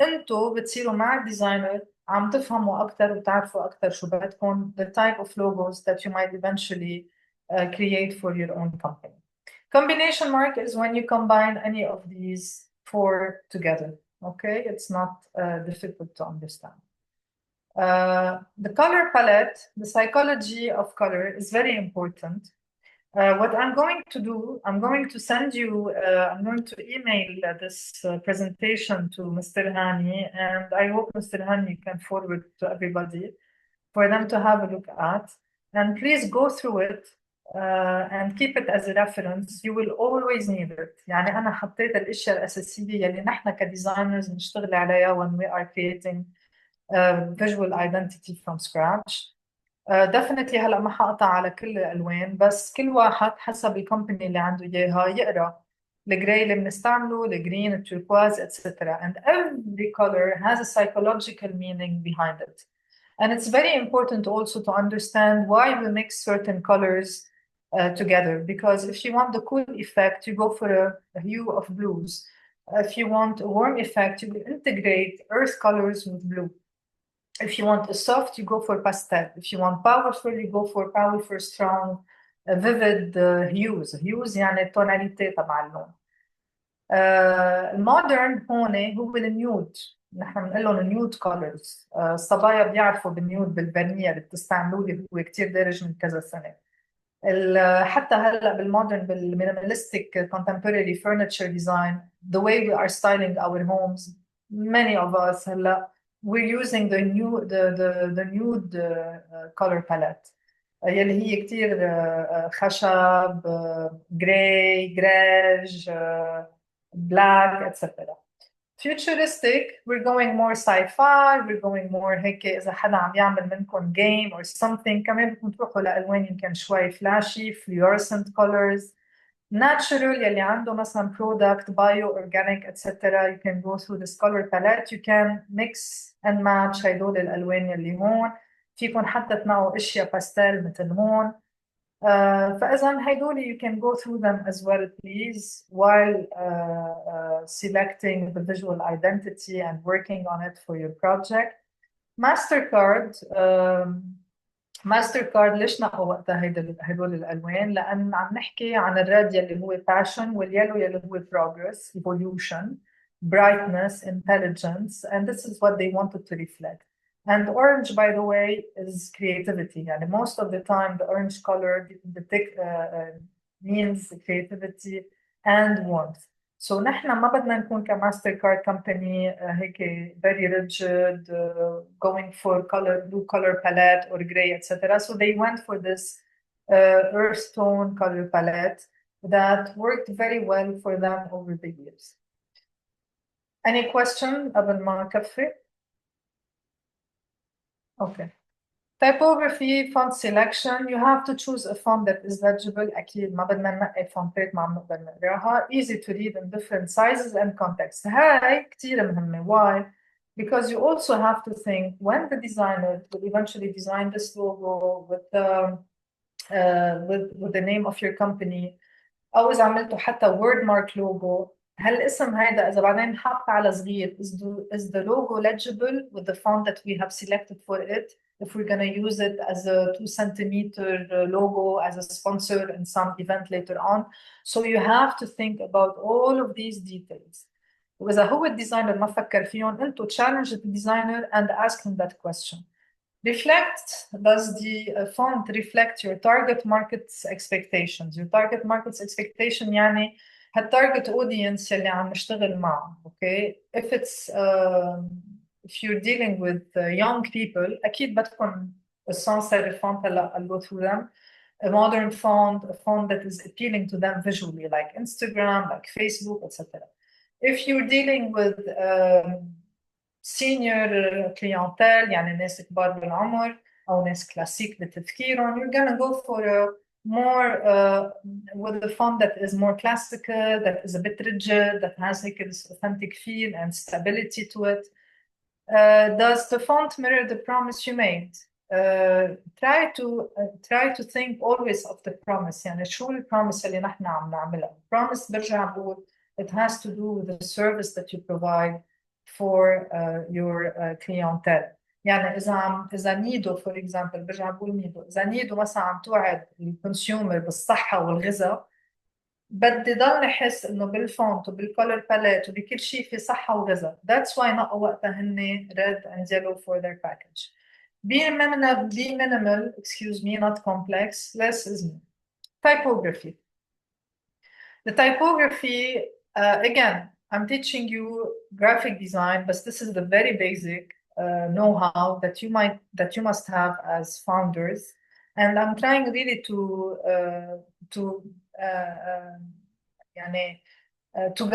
[SPEAKER 2] انتو بتصيروا مع الديزاينر عم تفهموا أكتر وتعرفوا أكتر شو بدكم, the type of logos that you might eventually create for your own company. Combination mark is when you combine any of these four together. Okay, it's not difficult to understand. The color palette, the psychology of color is very important. What I'm going to do, I'm going to send you, I'm going to email this presentation to Mr. Hani, and I hope Mr. Hani can forward to everybody for them to have a look at. And please go through it and keep it as a reference. You will always need it. يعني أنا حطيت الأشياء الأساسية اللي نحن كديزاينرز نشتغل عليها when we are creating visual identity from scratch. definitely هلا ما حقطع على كل الالوان بس كل واحد حسب الكومباني اللي عنده اياها يقرا الجراي اللي بنستعمله الجرين التوركواز etc. and every color has a psychological meaning behind it and it's very important also to understand why we mix certain colors together because if you want the cool effect you go for a hue of blues. If you want a warm effect you will integrate earth colors with blue. If you want a soft, you go for pastel. If you want powerful, you go for powerful, strong, vivid hues. Hues يعني التوناليتي تبع اللون. المودرن هون هو النيود. نحن بنقول لهم النيود كولرز. الصبايا بيعرفوا بالنيود بالفانيليا اللي بتستعملوه اللي هو كتير دارج من كذا سنة. حتى هلا بالمودرن بالمينيماليستيك contemporary furniture design, the way we are styling our homes, many of us هلا we're using the nude color palette يلي هي كتير خشب gray greige black etc. futuristic we're going more sci-fi we're going more هيك إذا حدا عم يعمل منكم game or something كمان بدكم تروحوا لألوان يمكن شوي flashy fluorescent colors natural يلي عنده مثلا product bio organic etc. you can go through this color palette you can mix and match هيدول الألوان يلي هون فيكم حتى تنقوا أشياء باستيل مثل هون فإذا هيدول you can go through them as well please while selecting the visual identity and working on it for your project. MasterCard ليش نقوا وقتها هدول الألوان؟ لأن عم نحكي عن الريد يلي هو passion واليلو يلي هو progress, evolution, brightness, intelligence, and this is what they wanted to reflect. And orange, by the way, is creativity. يعني most of the time the orange color means creativity and warmth. So نحن ما بدنا نكون كماستر كارد كمباني هيك very rigid, going for blue color palette or gray, etc. So they went for this earth tone color palette that worked very well for them over the years. Any question قبل ما نكفي؟ Okay. Typography, font selection, you have to choose a font that is legible. أكيد ما بدنا ننقي فونتات ما عم نقدر نقراها. Easy to read in different sizes and contexts. هاي كتير مهمة. Why? Because you also have to think when the designer will eventually design this logo with the name of your company أو إذا عملتوا حتى word mark logo هالاسم هيدا إذا بعدين حط على صغير is the logo legible with the font that we have selected for it if we're going to use it as a 2 centimeter logo as a sponsor in some event later on. So you have to think about all of these details. وإذا هو الديزاينر ما فكر فيهم أنتوا challenge the designer and ask him that question. Reflect, does the font reflect your target market's expectations? Your target market's expectation يعني هالtarget audience اللي عم نشتغل معه. Okay, if it's if you're dealing with young people أكيد بدكم sans serif font هلا I'll go through them. A modern font, a font that is appealing to them visually, like Instagram, like Facebook, etc. If you're dealing with senior clientele يعني ناس كبار بالعمر أو ناس كلاسيك بتفكيرهم you're gonna go for a more with a font that is more classical, that is a bit rigid, that has like this authentic feel and stability to it. Does the font mirror the promise you made? Try to think always of the promise. يعني شو البروميس اللي نحن عم نعملها؟ promise برجع بقول it has to do with the service that you provide for your clientele. يعني إذا نيدو for example برجع بقول نيدو إذا نيدو مثلا عم توعد الكونسيومر بالصحة والغذاء بدي ضل احس انه بالفونت وبالكولر باليت وبكل شيء في صحه وغذاء. That's why نقوا وقتها هن red and yellow for their package. Be minimal, excuse me, not complex. Less is more. typography. The typography, again, I'm teaching you graphic design, but this is the very basic know-how that you must have as founders. And I'm trying really to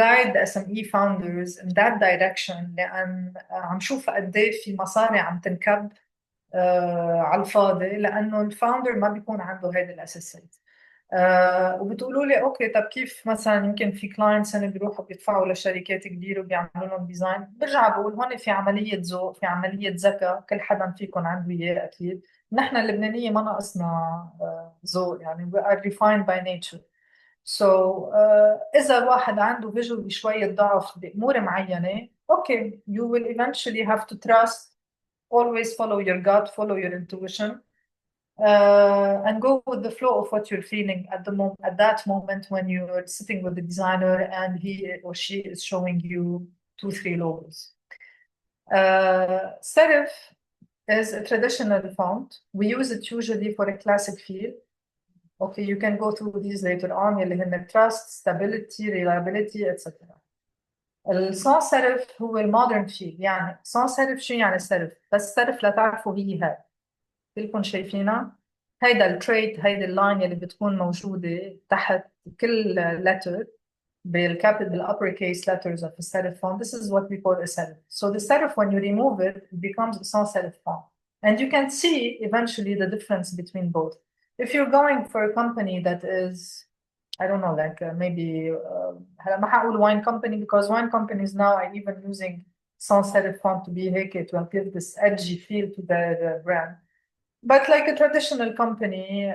[SPEAKER 2] guide the SME founders in that direction لأن عم شوف قد ايه في مصاري عم تنكب على الفاضي لأنه الفاوندر ما بيكون عنده هيدي الأساسات. وبتقولوا لي اوكي طب كيف مثلا يمكن في كلاينتس هن بيروحوا بيدفعوا لشركات كبيره وبيعملوا لهم ديزاين. برجع بقول هون في عمليه ذوق، في عمليه ذكاء، كل حدا فيكم عنده اياه اكيد. نحن اللبنانيه ما ناقصنا ذوق، يعني we are refined by nature. So إذا الواحد عنده فيجوال شوية ضعف بأمور معينة، okay, you will eventually have to trust, always follow your gut, follow your intuition, and go with the flow of what you're feeling at that moment when you're sitting with the designer and he or she is showing you 2-3 logos. Serif is a traditional font. We use it usually for a classic feel. Okay, you can go through these later on اللي هن trust, stability, reliability, etc. السان سيرف هو المودرن فيل. يعني سان سيرف شو يعني سيرف؟ بس سيرف لتعرفوا هي هاي كلكم شايفينها، هيدا التريت، هيدا اللاين اللي بتكون موجودة تحت كل letter بالcapital uppercase letters of a serif font. This is what we call a serif. So the serif, when you remove it, it becomes a sans serif font. And you can see eventually the difference between both. If you're going for a company that is, I don't know, like maybe ما حقول wine company because wine companies now are even using sans serif font to be هيك to give this edgy feel to their brand. But like a traditional company,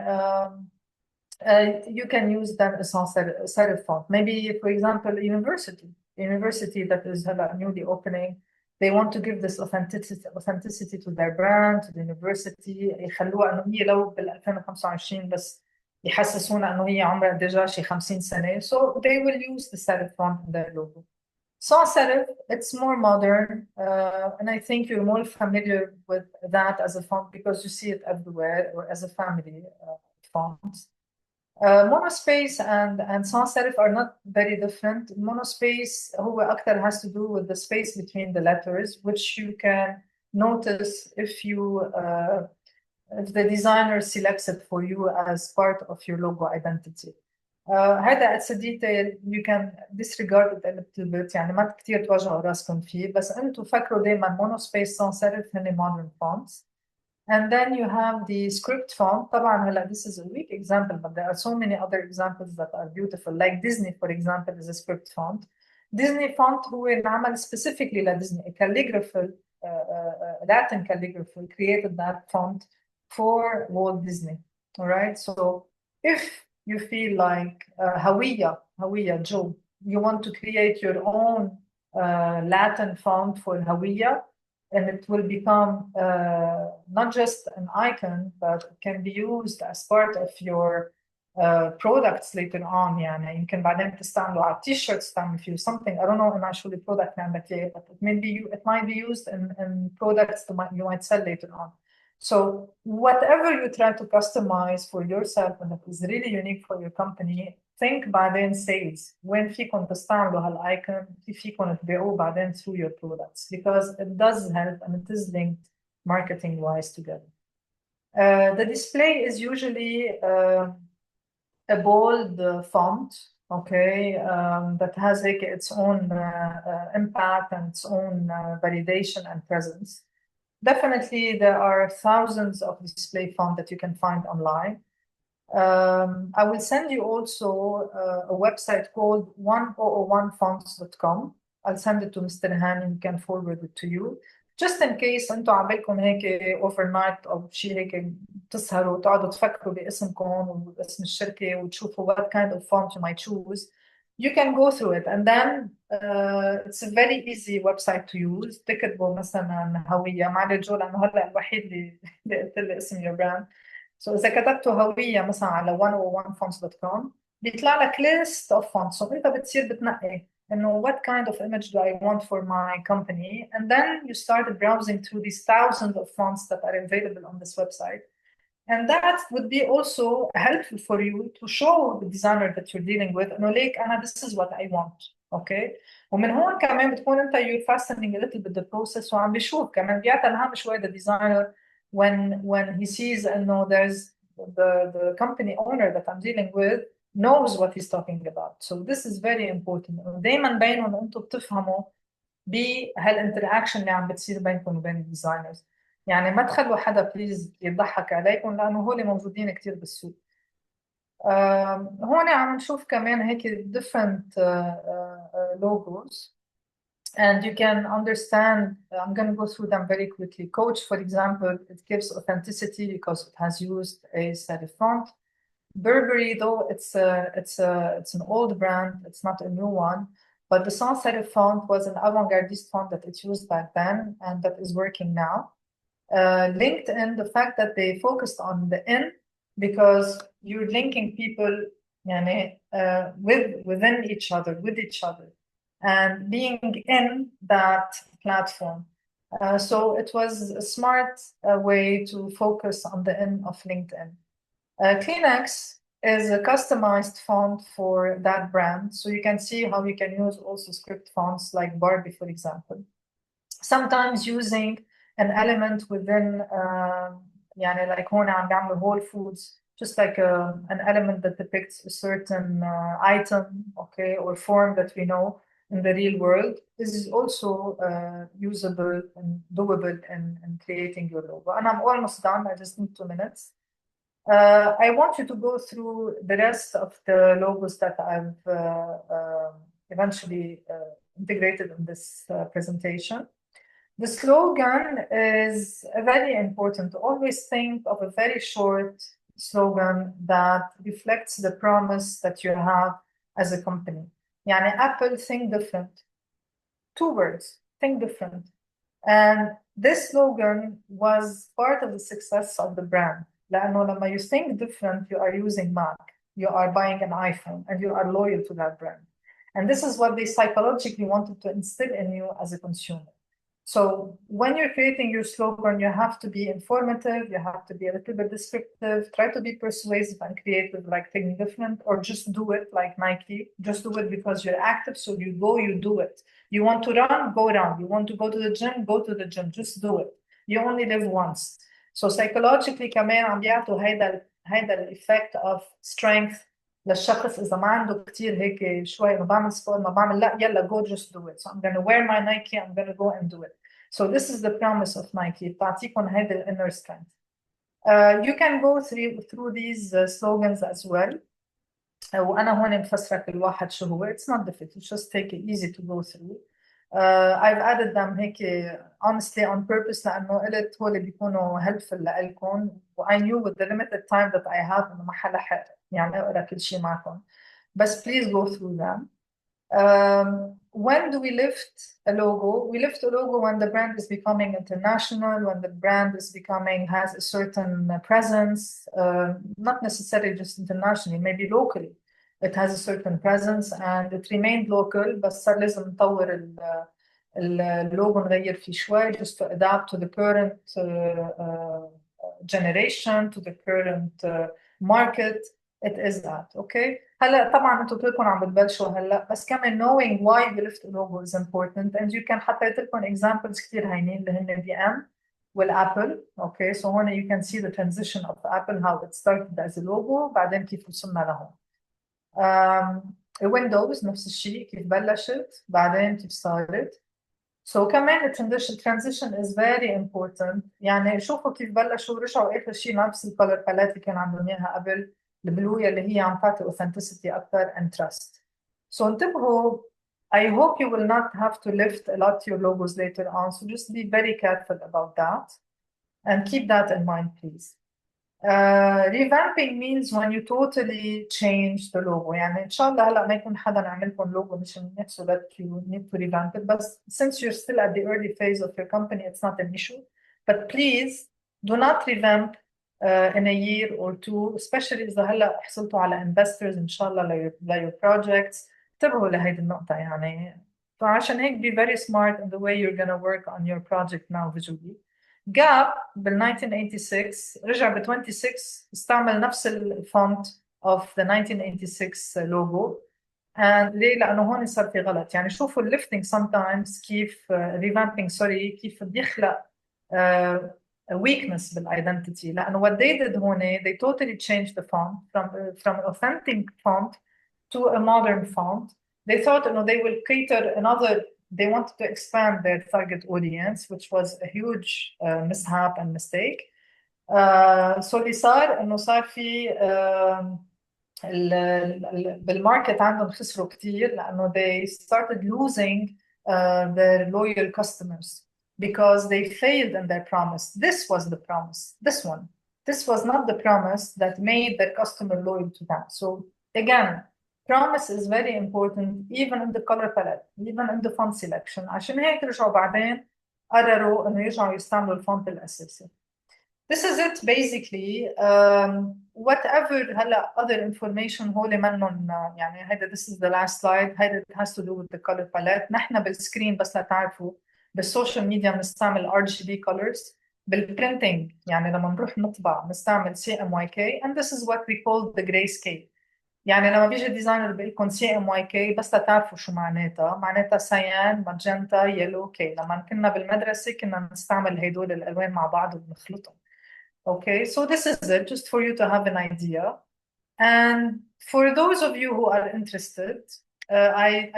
[SPEAKER 2] you can use them as sans serif font. Maybe, for example, university that is newly opening, they want to give this authenticity to their brand, to the university. يخلوها انه هي لو بال 2025 بس يحسسونا انه هي عمرها ديجا شي 50 سنه. So they will use the serif font in their logo. Sans serif, it's more modern, and I think you're more familiar with that as a font because you see it everywhere or as a family font. Monospace and sans serif are not very different. Monospace هو أكتر has to do with the space between the letters, which you can notice if the designer selects it for you as part of your logo identity. هذا it's a detail you can disregard it a little bit، يعني ما كتير توجعوا راسكم فيه، بس انتوا فكروا دايما monospace sans serif هن modern fonts. And then you have the script font. طبعا هلا this is a weak example, but there are so many other examples that are beautiful. Like Disney, for example, is a script font. Disney font هو انعمل specifically لديزني. A calligrapher, Latin calligrapher created that font for Walt Disney. All right. So if you feel like هوية Joe, you want to create your own Latin font for هوية, and it will become not just an icon, but it can be used as part of your products later on. يعني يمكن بعدين تستعملوا على t-shirts تعمل فيه something. I don't know إن شو البرودكت عندك إيه, but it might be used in products you might sell later on. So whatever you try to customize for yourself and that is really unique for your company, think بعدين sales. وين فيكم تستعملوا هالايكون، كيف فيكم تبيعوه بعدين through your products, because it does help and it is linked marketing wise together. The display is usually a bold font, okay, that has like its own impact and its own validation and presence. Definitely, there are thousands of display fonts that you can find online. I will send you also a website called 1001fonts.com. I'll send it to Mr. Hani, he can forward it to you. Just in case انتوا عمالكم هيك overnight أو شيء هيك تسهروا وتقعدوا تفكروا باسمكم وباسم الشركة وتشوفوا what kind of font you might choose. You can go through it, and then it's a very easy website to use. تكتبوا مثلا هوية مع جو لأنه هلا الوحيد اللي قلت لي اسم your brand. So إذا كتبتوا هوية مثلا على 101fonts.com بيطلع لك list of fonts. So أنت بتصير بتنقي إنه what kind of image do I want for my company, and then you start browsing through these thousands of fonts that are available on this website. And that would be also helpful for you to show the designer that you're dealing with انه ليك انا this is what I want. Okay. ومن هون كمان بتكون انت you're fastening a little bit the process وعم بيشوف كمان بيعطي الهام شوي the designer when he sees انه there's the company owner that I'm dealing with knows what he's talking about. So this is very important. دايما بينهم ان انتم بتفهموا بهالانتراكشن اللي عم بتصير بينكم وبين الديزاينرز. يعني ما تخلوا حدا بليز يضحك عليكم لانه هول موجودين كتير بالسوق. هون عم نشوف كمان هيك different logos and you can understand. I'm going to go through them very quickly. Coach, for example, it gives authenticity because it has used a serif font. Burberry, though it's an old brand, it's not a new one, but the sans serif font was an avant-gardist font that it used back then and that is working now. LinkedIn, the fact that they focused on the in because you're linking people within each other, with each other, and being in that platform. So it was a smart way to focus on the in of LinkedIn. Kleenex is a customized font for that brand. So you can see how you can use also script fonts like Barbie, for example. Sometimes using an element within, like هون عم بيعملوا Whole Foods, just like an element that depicts a certain item, okay, or form that we know in the real world. This is also usable and doable in creating your logo. And I'm almost done. I just need 2 minutes. I want you to go through the rest of the logos that I've eventually integrated in this presentation. The slogan is very important. Always think of a very short slogan that reflects the promise that you have as a company. يعني Apple, think different. 2 words, think different. And this slogan was part of the success of the brand. لأنه لما you think different, you are using Mac, you are buying an iPhone, and you are loyal to that brand. And this is what they psychologically wanted to instill in you as a consumer. So when you're creating your slogan, you have to be informative, you have to be a little bit descriptive, try to be persuasive and creative, like think different, or just do it like Nike. Just do it because you're active, so you go, you do it. You want to run, go run. You want to go to the gym, go to the gym. Just do it. You only live once. So psychologically كمان عم بيعطوا هيدا الإفكت of strength للشخص إذا ما عنده كتير هيك شوي ما بعمل سبور ما بعمل لا يلا go just do it. So I'm going to wear my Nike, I'm going to go and do it. So this is the promise of Nike. بتعطيكم هيدا inner strength. You can go through these slogans as well. وأنا هون مفسرة كل واحد شو هو. It's not difficult. Just take it easy to go through. I've added them هيك honestly on purpose لأنه قلت هول بيكونوا helpful لإلكم. I knew with the limited time that I have إنه ما حلحق يعني أقرأ كل شيء معكم. But please go through them. When do we lift a logo? We lift a logo when the brand is becoming international, when the brand has a certain presence, not necessarily just internationally, maybe locally. It has a certain presence and it remained local, بس صار لازم نطور اللوجو نغير فيه شوي just to adapt to the current generation, to the current market. It is that, okay? هلا طبعا انتم كلكم عم بتبلشوا هلا بس كمان knowing why the lift logo is important and you can حطيت لكم examples كثير هينين اللي هن VM والابل. Okay, so هون you can see the transition of Apple, how it started as a logo بعدين كيف وصلنا لهون. Windows نفس الشيء كيف بلشت بعدين كيف صارت. So كمان transition is very important. يعني شوفوا كيف بلشوا ورجعوا آخر شيء نفس الكولر باليت اللي كان عندهم إياها قبل البلو اللي هي عم تعطي authenticity أكثر and trust. So انتبهوا. I hope you will not have to lift a lot your logos later on. So just be very careful about that and keep that in mind, please. Revamping means when you totally change the logo. يعني إن شاء الله هلا ما يكون حدا نعملكم لوجو مش منيح so that you need to revamp it. But since you're still at the early phase of your company, it's not an issue. But please do not revamp in a year or two, especially إذا هلا حصلتوا على investors إن شاء الله your projects. انتبهوا لهيدي النقطة يعني. فعشان هيك be very smart in the way you're gonna work on your project now visually. جاب بال 1986 رجع ب 26 استعمل نفس الفونت of the 1986 logo. and ليه؟ لأنه هون صار في غلط. يعني شوفوا الليفتنج sometimes كيف revamping sorry كيف بيخلق weakness بالايدنتيتي. لأنه what they did هون they totally changed the font from an authentic font to a modern font. They thought they will cater another, they wanted to expand their target audience, which was a huge mishap and mistake. So اللي صار انه صار في بالماركت عندهم خسروا كتير لانه they started losing their loyal customers because they failed in their promise. This was the promise, this one. This was not the promise that made the customer loyal to them. So again, promise is very important even in the color palette, even in the font selection. عشان هيك رجعوا بعدين قرروا انه يرجعوا يستعملوا الفونت الاساسي. This is it basically. Whatever هلا other information هولي منهم يعني هيدا this is the last slide. هيدا it has to do with the color palette. نحن بالسكرين بس لتعرفوا بالسوشيال ميديا بنستعمل RGB colors. بالprinting يعني لما نروح نطبع نستعمل CMYK and this is what we call the grayscale. يعني لما بيجي الديزاينر بيقول لكم CMYK بس لتعرفوا شو معناتها سيان ماجنتا يلو كي. لما كنا بالمدرسة كنا نستعمل هدول الألوان مع بعض وبنخلطهم. Okay, so this is it, just for you to have an idea. And for those of you who are interested,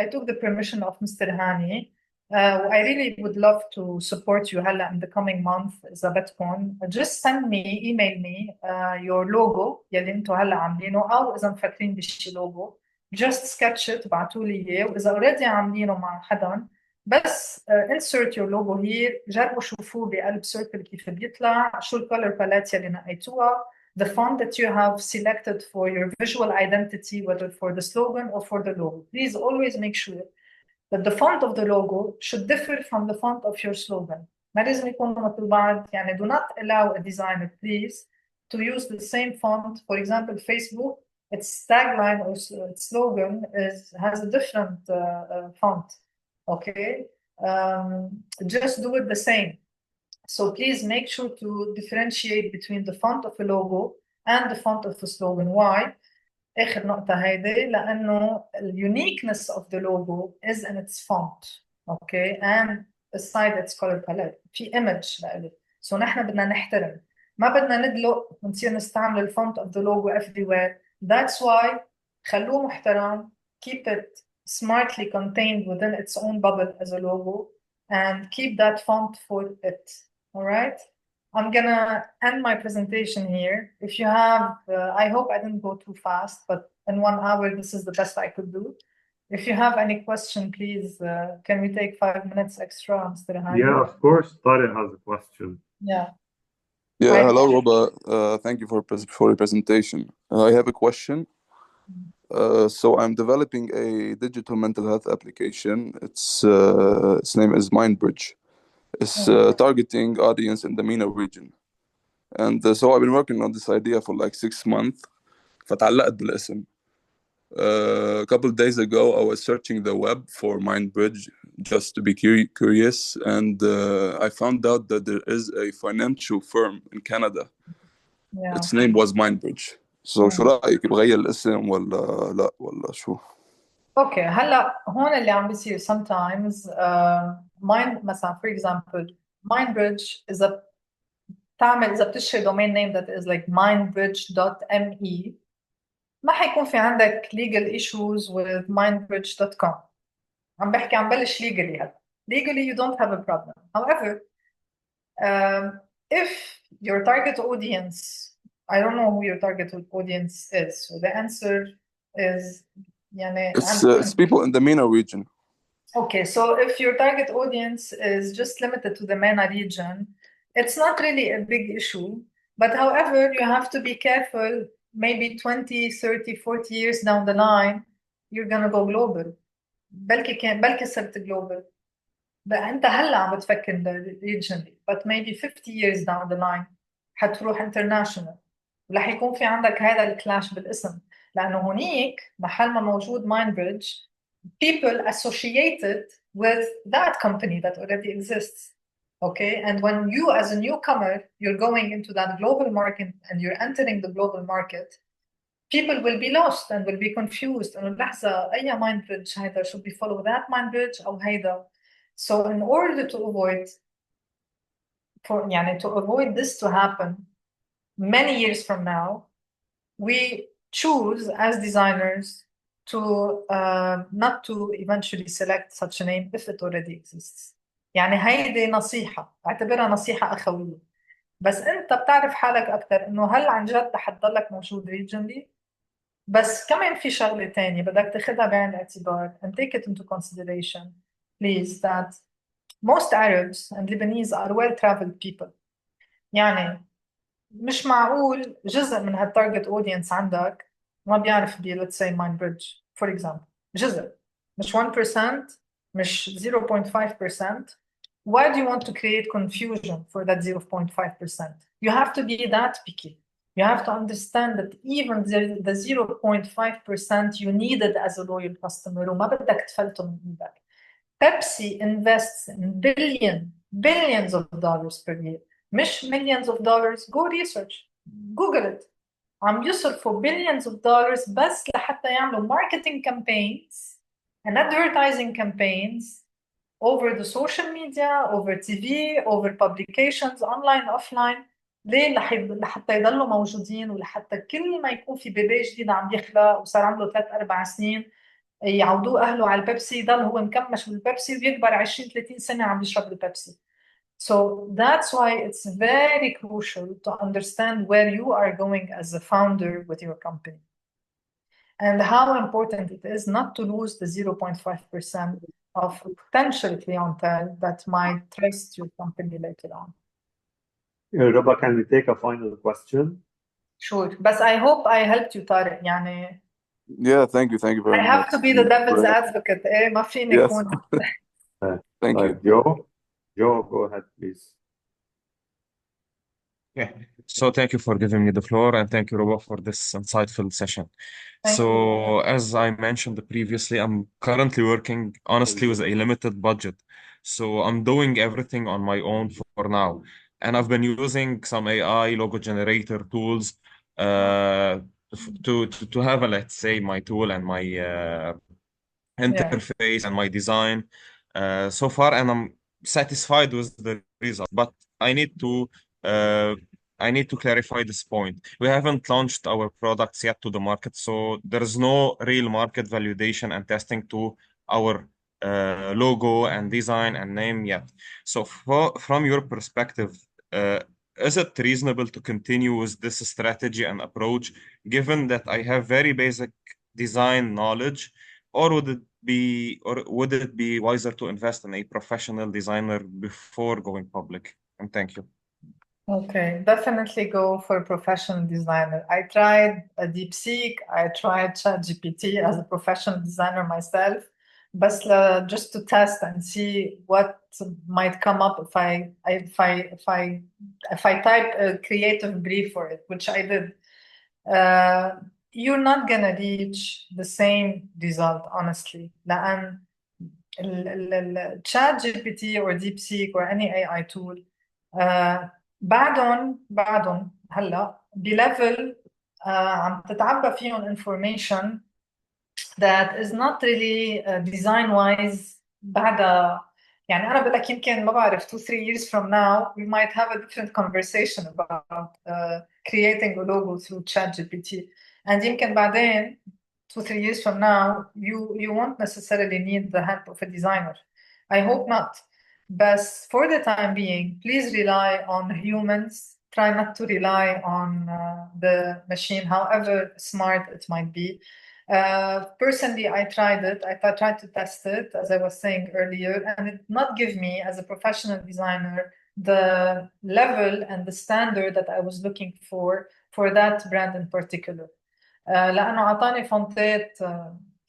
[SPEAKER 2] I took the permission of Mr. Hani. I really would love to support you هلا in the coming month إذا بدكم. Just email me your logo يلي انتم هلا عاملينه أو إذا مفكرين بشي logo. Just sketch it بعتوا لي إياه وإذا already عاملينه مع حدا بس insert your logo here. جربوا شوفوه بقلب circle كيف بيطلع شو الcolor palette يلي نقيتوها, the font that you have selected for your visual identity, whether for the slogan or for the logo. Please always make sure that the font of the logo should differ from the font of your slogan. ما لازم يكونوا مثل بعض. يعني do not allow a designer please to use the same font. For example, Facebook, its tagline or its slogan has a different font. Okay, just do it the same. So please make sure to differentiate between the font of a logo and the font of the slogan. Why? آخر نقطة هيدي لأنه uniqueness of the logo is in its font. Okay, and aside its color palette في image لإله. So نحن بدنا نحترم, ما بدنا ندلق ونصير نستعمل الفونت of the logo everywhere. That's why خلوه محترم, keep it smartly contained within its own bubble as a logo and keep that font for it. All right, I'm gonna end my presentation here. If you have, I hope I didn't go too fast, but in 1 hour, this is the best I could do. If you have any question, please, can we take 5 minutes extra, Mr. Hani?
[SPEAKER 1] Yeah, of course. Tariq has a question.
[SPEAKER 2] Yeah.
[SPEAKER 7] Yeah,
[SPEAKER 2] Right.
[SPEAKER 7] hello, Roba. Thank you for your presentation. I have a question. So I'm developing a digital mental health application. Its name is MindBridge. It's targeting audience in the MENA region. And so I've been working on this idea for like 6 months. فتعلقت بالاسم. A couple of days ago, I was searching the web for MindBridge just to be curious, and I found out that there is a financial firm in Canada.
[SPEAKER 2] Yeah.
[SPEAKER 7] Its name was MindBridge. So شو رأيك بغير الاسم ولا لا ولا شو؟
[SPEAKER 2] Okay, هلا هون اللي عم بيصير sometimes mind مثلا for example MindBridge إذا بتشتري domain name that is like mindbridge.me ما حيكون في عندك legal issues with mindbridge.com. عم بحكي عم بلش legally هلا. Legally you don't have a problem. However, if your target audience, I don't know who your target audience is, so the answer is
[SPEAKER 7] It's people in the MENA region.
[SPEAKER 2] Okay, so if your target audience is just limited to the MENA region, it's not really a big issue. But however, you have to be careful. Maybe 20, 30, 40 years down the line, you're gonna go global. بلكي صرت global. بقى أنت هلا عم بتفكر regionally, but maybe 50 years down the line حتروح international. ورح يكون في عندك هذا الكلاش بالاسم. لأنه هونيك محل ما موجود MindBridge, people associate it with that company that already exists. Okay, and when you as a newcomer, you're going into that global market and you're entering the global market, people will be lost and will be confused. إنه لحظة أي mind bridge هيدا should we follow that mind bridge أو هيدا. So in order to avoid this to happen many years from now, we choose as designers to not to eventually select such a name if it already exists. يعني هيدي نصيحة، اعتبرها نصيحة أخوية. بس أنت بتعرف حالك أكتر إنه هل عن جد رح تضلك موجود regionally. بس كمان في شغلة تانية بدك تاخدها بعين الاعتبار and take it into consideration please, that most Arabs and Lebanese are well-traveled people. يعني مش معقول جزء من هالتارجت اودينس عندك ما بيعرف let's say MindBridge for example. جزء مش 1%, مش 0.5%. Why do you want to create confusion for that 0.5%? You have to be that picky. You have to understand that even the 0.5% you needed as a loyal customer وما بدك تفلته من ايدك. Pepsi invests in billions of dollars per year. مش millions of dollars. Go research. Google it. عم يصرفوا billions of dollars بس لحتى يعملوا marketing campaigns and advertising campaigns over the social media, over TV, over publications, online, offline. ليه؟ لحتى يضلوا موجودين ولحتى كل ما يكون في بيبي جديد عم يخلق وصار عمره 3-4 سنين يعودوه أهله على البيبسي، يضل هو مكمش بالبيبسي ويكبر 20-30 سنة عم يشرب البيبسي. So that's why it's very crucial to understand where you are going as a founder with your company and how important it is not to lose the 0.5% of potential clientele that might trust your company later on.
[SPEAKER 1] Ruba, can we take a final question?
[SPEAKER 2] Sure. But I hope I helped you, Tariq. يعني
[SPEAKER 7] Yeah, thank you very
[SPEAKER 2] I
[SPEAKER 7] much.
[SPEAKER 2] have to be the devil's advocate. ما فيني
[SPEAKER 7] Yes.
[SPEAKER 2] أكون.
[SPEAKER 7] Thank you.
[SPEAKER 1] Joe, go ahead, please.
[SPEAKER 6] Yeah. So thank you for giving me the floor and thank you, Robo, for this insightful session.
[SPEAKER 2] Thank
[SPEAKER 6] So as I mentioned previously, I'm currently working honestly with a limited budget. So I'm doing everything on my own for now. And I've been using some AI logo generator tools to have a, let's say, my tool and my interface and my design so far, and I'm satisfied with the result. But I need to clarify this point. We haven't launched our products yet to the market, so there is no real market validation and testing to our logo and design and name yet. So from your perspective, is it reasonable to continue with this strategy and approach, given that I have very basic design knowledge, or would it be wiser to invest in a professional designer before going public? And thank you.
[SPEAKER 2] Okay, definitely go for a professional designer. I tried a DeepSeek, I tried ChatGPT as a professional designer myself, but just to test and see what might come up if I type a creative brief for it, which I did. You're not gonna reach the same result, honestly. لأن ChatGPT or DeepSeek or any AI tool بعدهم هلا بليفل عم تتعبى فيهم information that is not really design wise. بعدها يعني أنا بقول لك يمكن ما بعرف 2-3 years from now we might have a different conversation about creating a logo through ChatGPT, and يمكن بعدين 2-3 years from now you won't necessarily need the help of a designer. I hope not. But for the time being, please rely on humans. Try not to rely on the machine, however smart it might be. Personally, I tried it. I tried to test it, as I was saying earlier, and it did not give me, as a professional designer, the level and the standard that I was looking for that brand in particular. لأنه أعطاني فونتات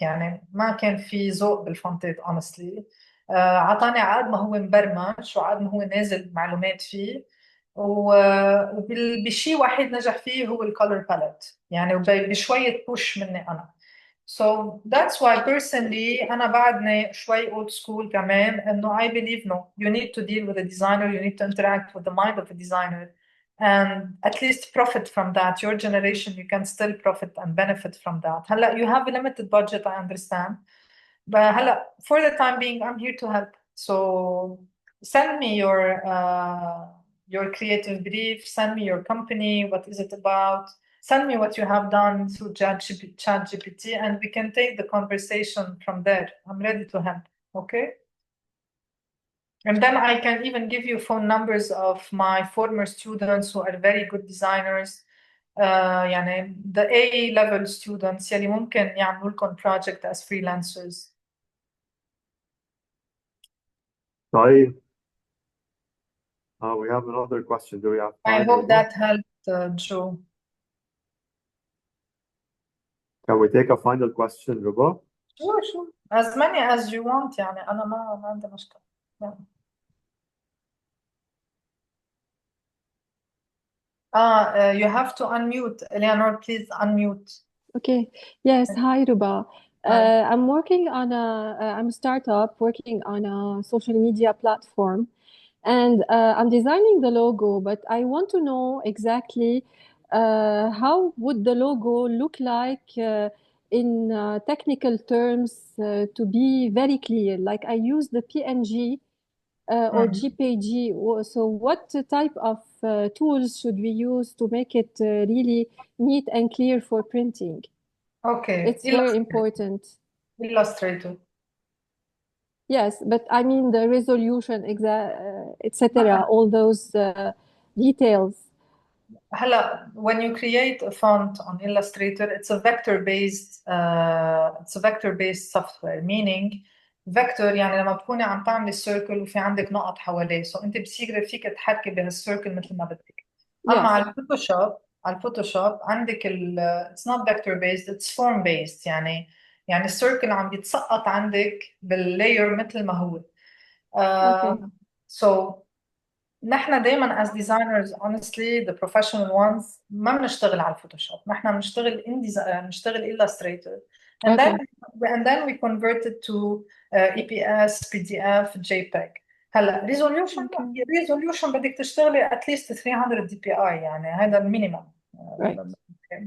[SPEAKER 2] يعني ما كان في ذوق بالفونتات honestly. عطاني عقد ما هو مبرمج وعقد ما هو نازل معلومات فيه، وبشيء واحد نجح فيه هو الكولر باليت، يعني بشوية بوش مني أنا. So that's why personally أنا بعدني شوي old school كمان إنه I believe no, you need to deal with a designer, you need to interact with the mind of a designer and at least profit from that. Your generation, you can still profit and benefit from that. هلا you have a limited budget, I understand. But هلا for the time being, I'm here to help. So send me your creative brief, send me your company, what is it about? Send me what you have done through ChatGPT, and we can take the conversation from there. I'm ready to help, okay? And then I can even give you phone numbers of my former students who are very good designers. يعني the A level students يلي ممكن يعملوا لكم project as freelancers.
[SPEAKER 1] طيب. We have another question. Do we have
[SPEAKER 2] I
[SPEAKER 1] time?
[SPEAKER 2] hope that helped, Joe.
[SPEAKER 1] Can we take a final question, Ruba?
[SPEAKER 2] Sure. As many as you want يعني أنا ما عندي مشكلة. Yeah. You have to unmute. Eleanor, please unmute.
[SPEAKER 8] Okay. Yes. Hi, Ruba.
[SPEAKER 2] Hi.
[SPEAKER 8] I'm a startup working on a social media platform, and I'm designing the logo, but I want to know exactly how would the logo look like in technical terms to be very clear. Like I use the PNG or GPG. So what type of tools should we use to make it really neat and clear for printing?
[SPEAKER 2] Okay.
[SPEAKER 8] It's very important.
[SPEAKER 2] Illustrator.
[SPEAKER 8] Yes, but I mean the resolution, etc., all those details.
[SPEAKER 2] هلا when you create a font on Illustrator, it's a vector-based software, meaning vector يعني لما بتكوني عم تعملي السيركل وفي عندك نقط حواليه، سو انت بصير فيك تحركي بهالسيركل مثل ما بدك. اما
[SPEAKER 8] Yes.
[SPEAKER 2] على الفوتوشوب عندك it's not vector based, it's form based، يعني السيركل عم بيتسقط عندك باللاير مثل ما هو.
[SPEAKER 8] Okay.
[SPEAKER 2] So نحن دايما as designers honestly the professional ones ما بنشتغل على الفوتوشوب، نحن بنشتغل Illustrator and then we convert it to EPS, PDF, JPEG. هلا resolution بدك تشتغلي at least 300 DPI يعني هذا المينيمم.
[SPEAKER 8] Right.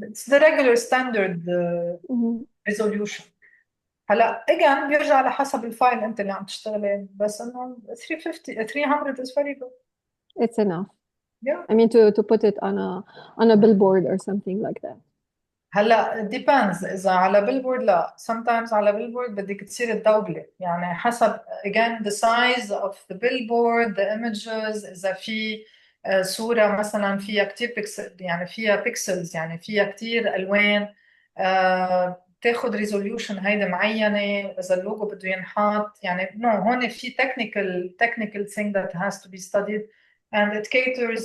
[SPEAKER 2] It's the regular standard resolution. هلا again بيرجع لحسب الفايل انت اللي عم تشتغلي، بس انه 300 is very good.
[SPEAKER 8] It's enough.
[SPEAKER 2] Yeah.
[SPEAKER 8] I mean to put it on a billboard or something like that.
[SPEAKER 2] هلا depends. إذا على billboard لا. Sometimes على billboard بدك تصير تدوبلي، يعني حسب again the size of the billboard, the images. إذا في صورة مثلا فيها كتير بيكسل، يعني فيها pixels، يعني فيها كتير ألوان، تاخد resolution هيدا معينة. إذا اللوجو بده ينحط يعني no، هون في technical thing that has to be studied. And it caters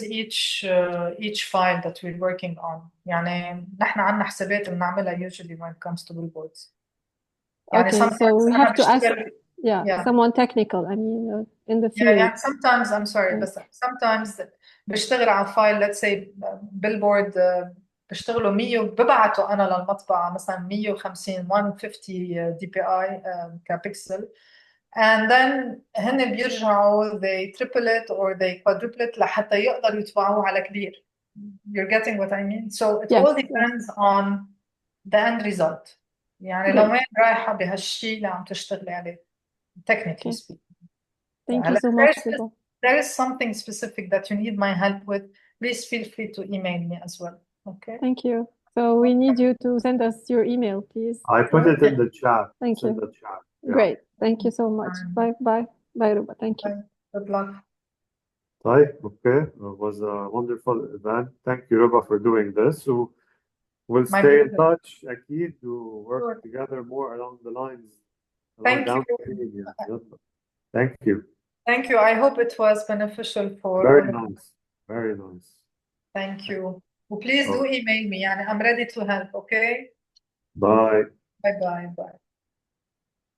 [SPEAKER 2] each file that we're working on. يعني نحن عنا حسابات بنعملها usually when it comes to billboards. يعني
[SPEAKER 8] Okay, so we have to ask someone technical. I mean in the field.
[SPEAKER 2] Yeah, sometimes I'm sorry, but sometimes بشتغل على file, let's say billboard بشتغلوا 100 ببعته أنا للمطبعة مثلا 150 DPI كبيكسل. And then هن بيرجعوا they triple it or they quadruple it لحتى يقدروا يطبعوه على كبير. You're getting what I mean? So it all depends on the end result. يعني لوين رايحة بهالشيء اللي عم تشتغلي عليه technically speaking.
[SPEAKER 8] Thank you so much.
[SPEAKER 2] There is something specific that you need my help with. Please feel free to email me as well. Okay.
[SPEAKER 8] Thank you. So we need you to send us your email, please.
[SPEAKER 1] I put it in the chat.
[SPEAKER 8] Thank you.
[SPEAKER 1] In the chat. Yeah.
[SPEAKER 8] Great. Thank you so much. Bye, Ruba. Thank you.
[SPEAKER 2] Good luck.
[SPEAKER 1] Right. Okay. It was a wonderful event. Thank you, Ruba, for doing this. So we'll stay in touch. Akid, to work together more along the lines.
[SPEAKER 2] Thank you.
[SPEAKER 1] Thank you.
[SPEAKER 2] Thank you. I hope it was beneficial for
[SPEAKER 1] very nice. Very nice.
[SPEAKER 2] Thank you. Well, please do email me. I'm ready to help. Okay.
[SPEAKER 1] Bye.
[SPEAKER 2] Bye.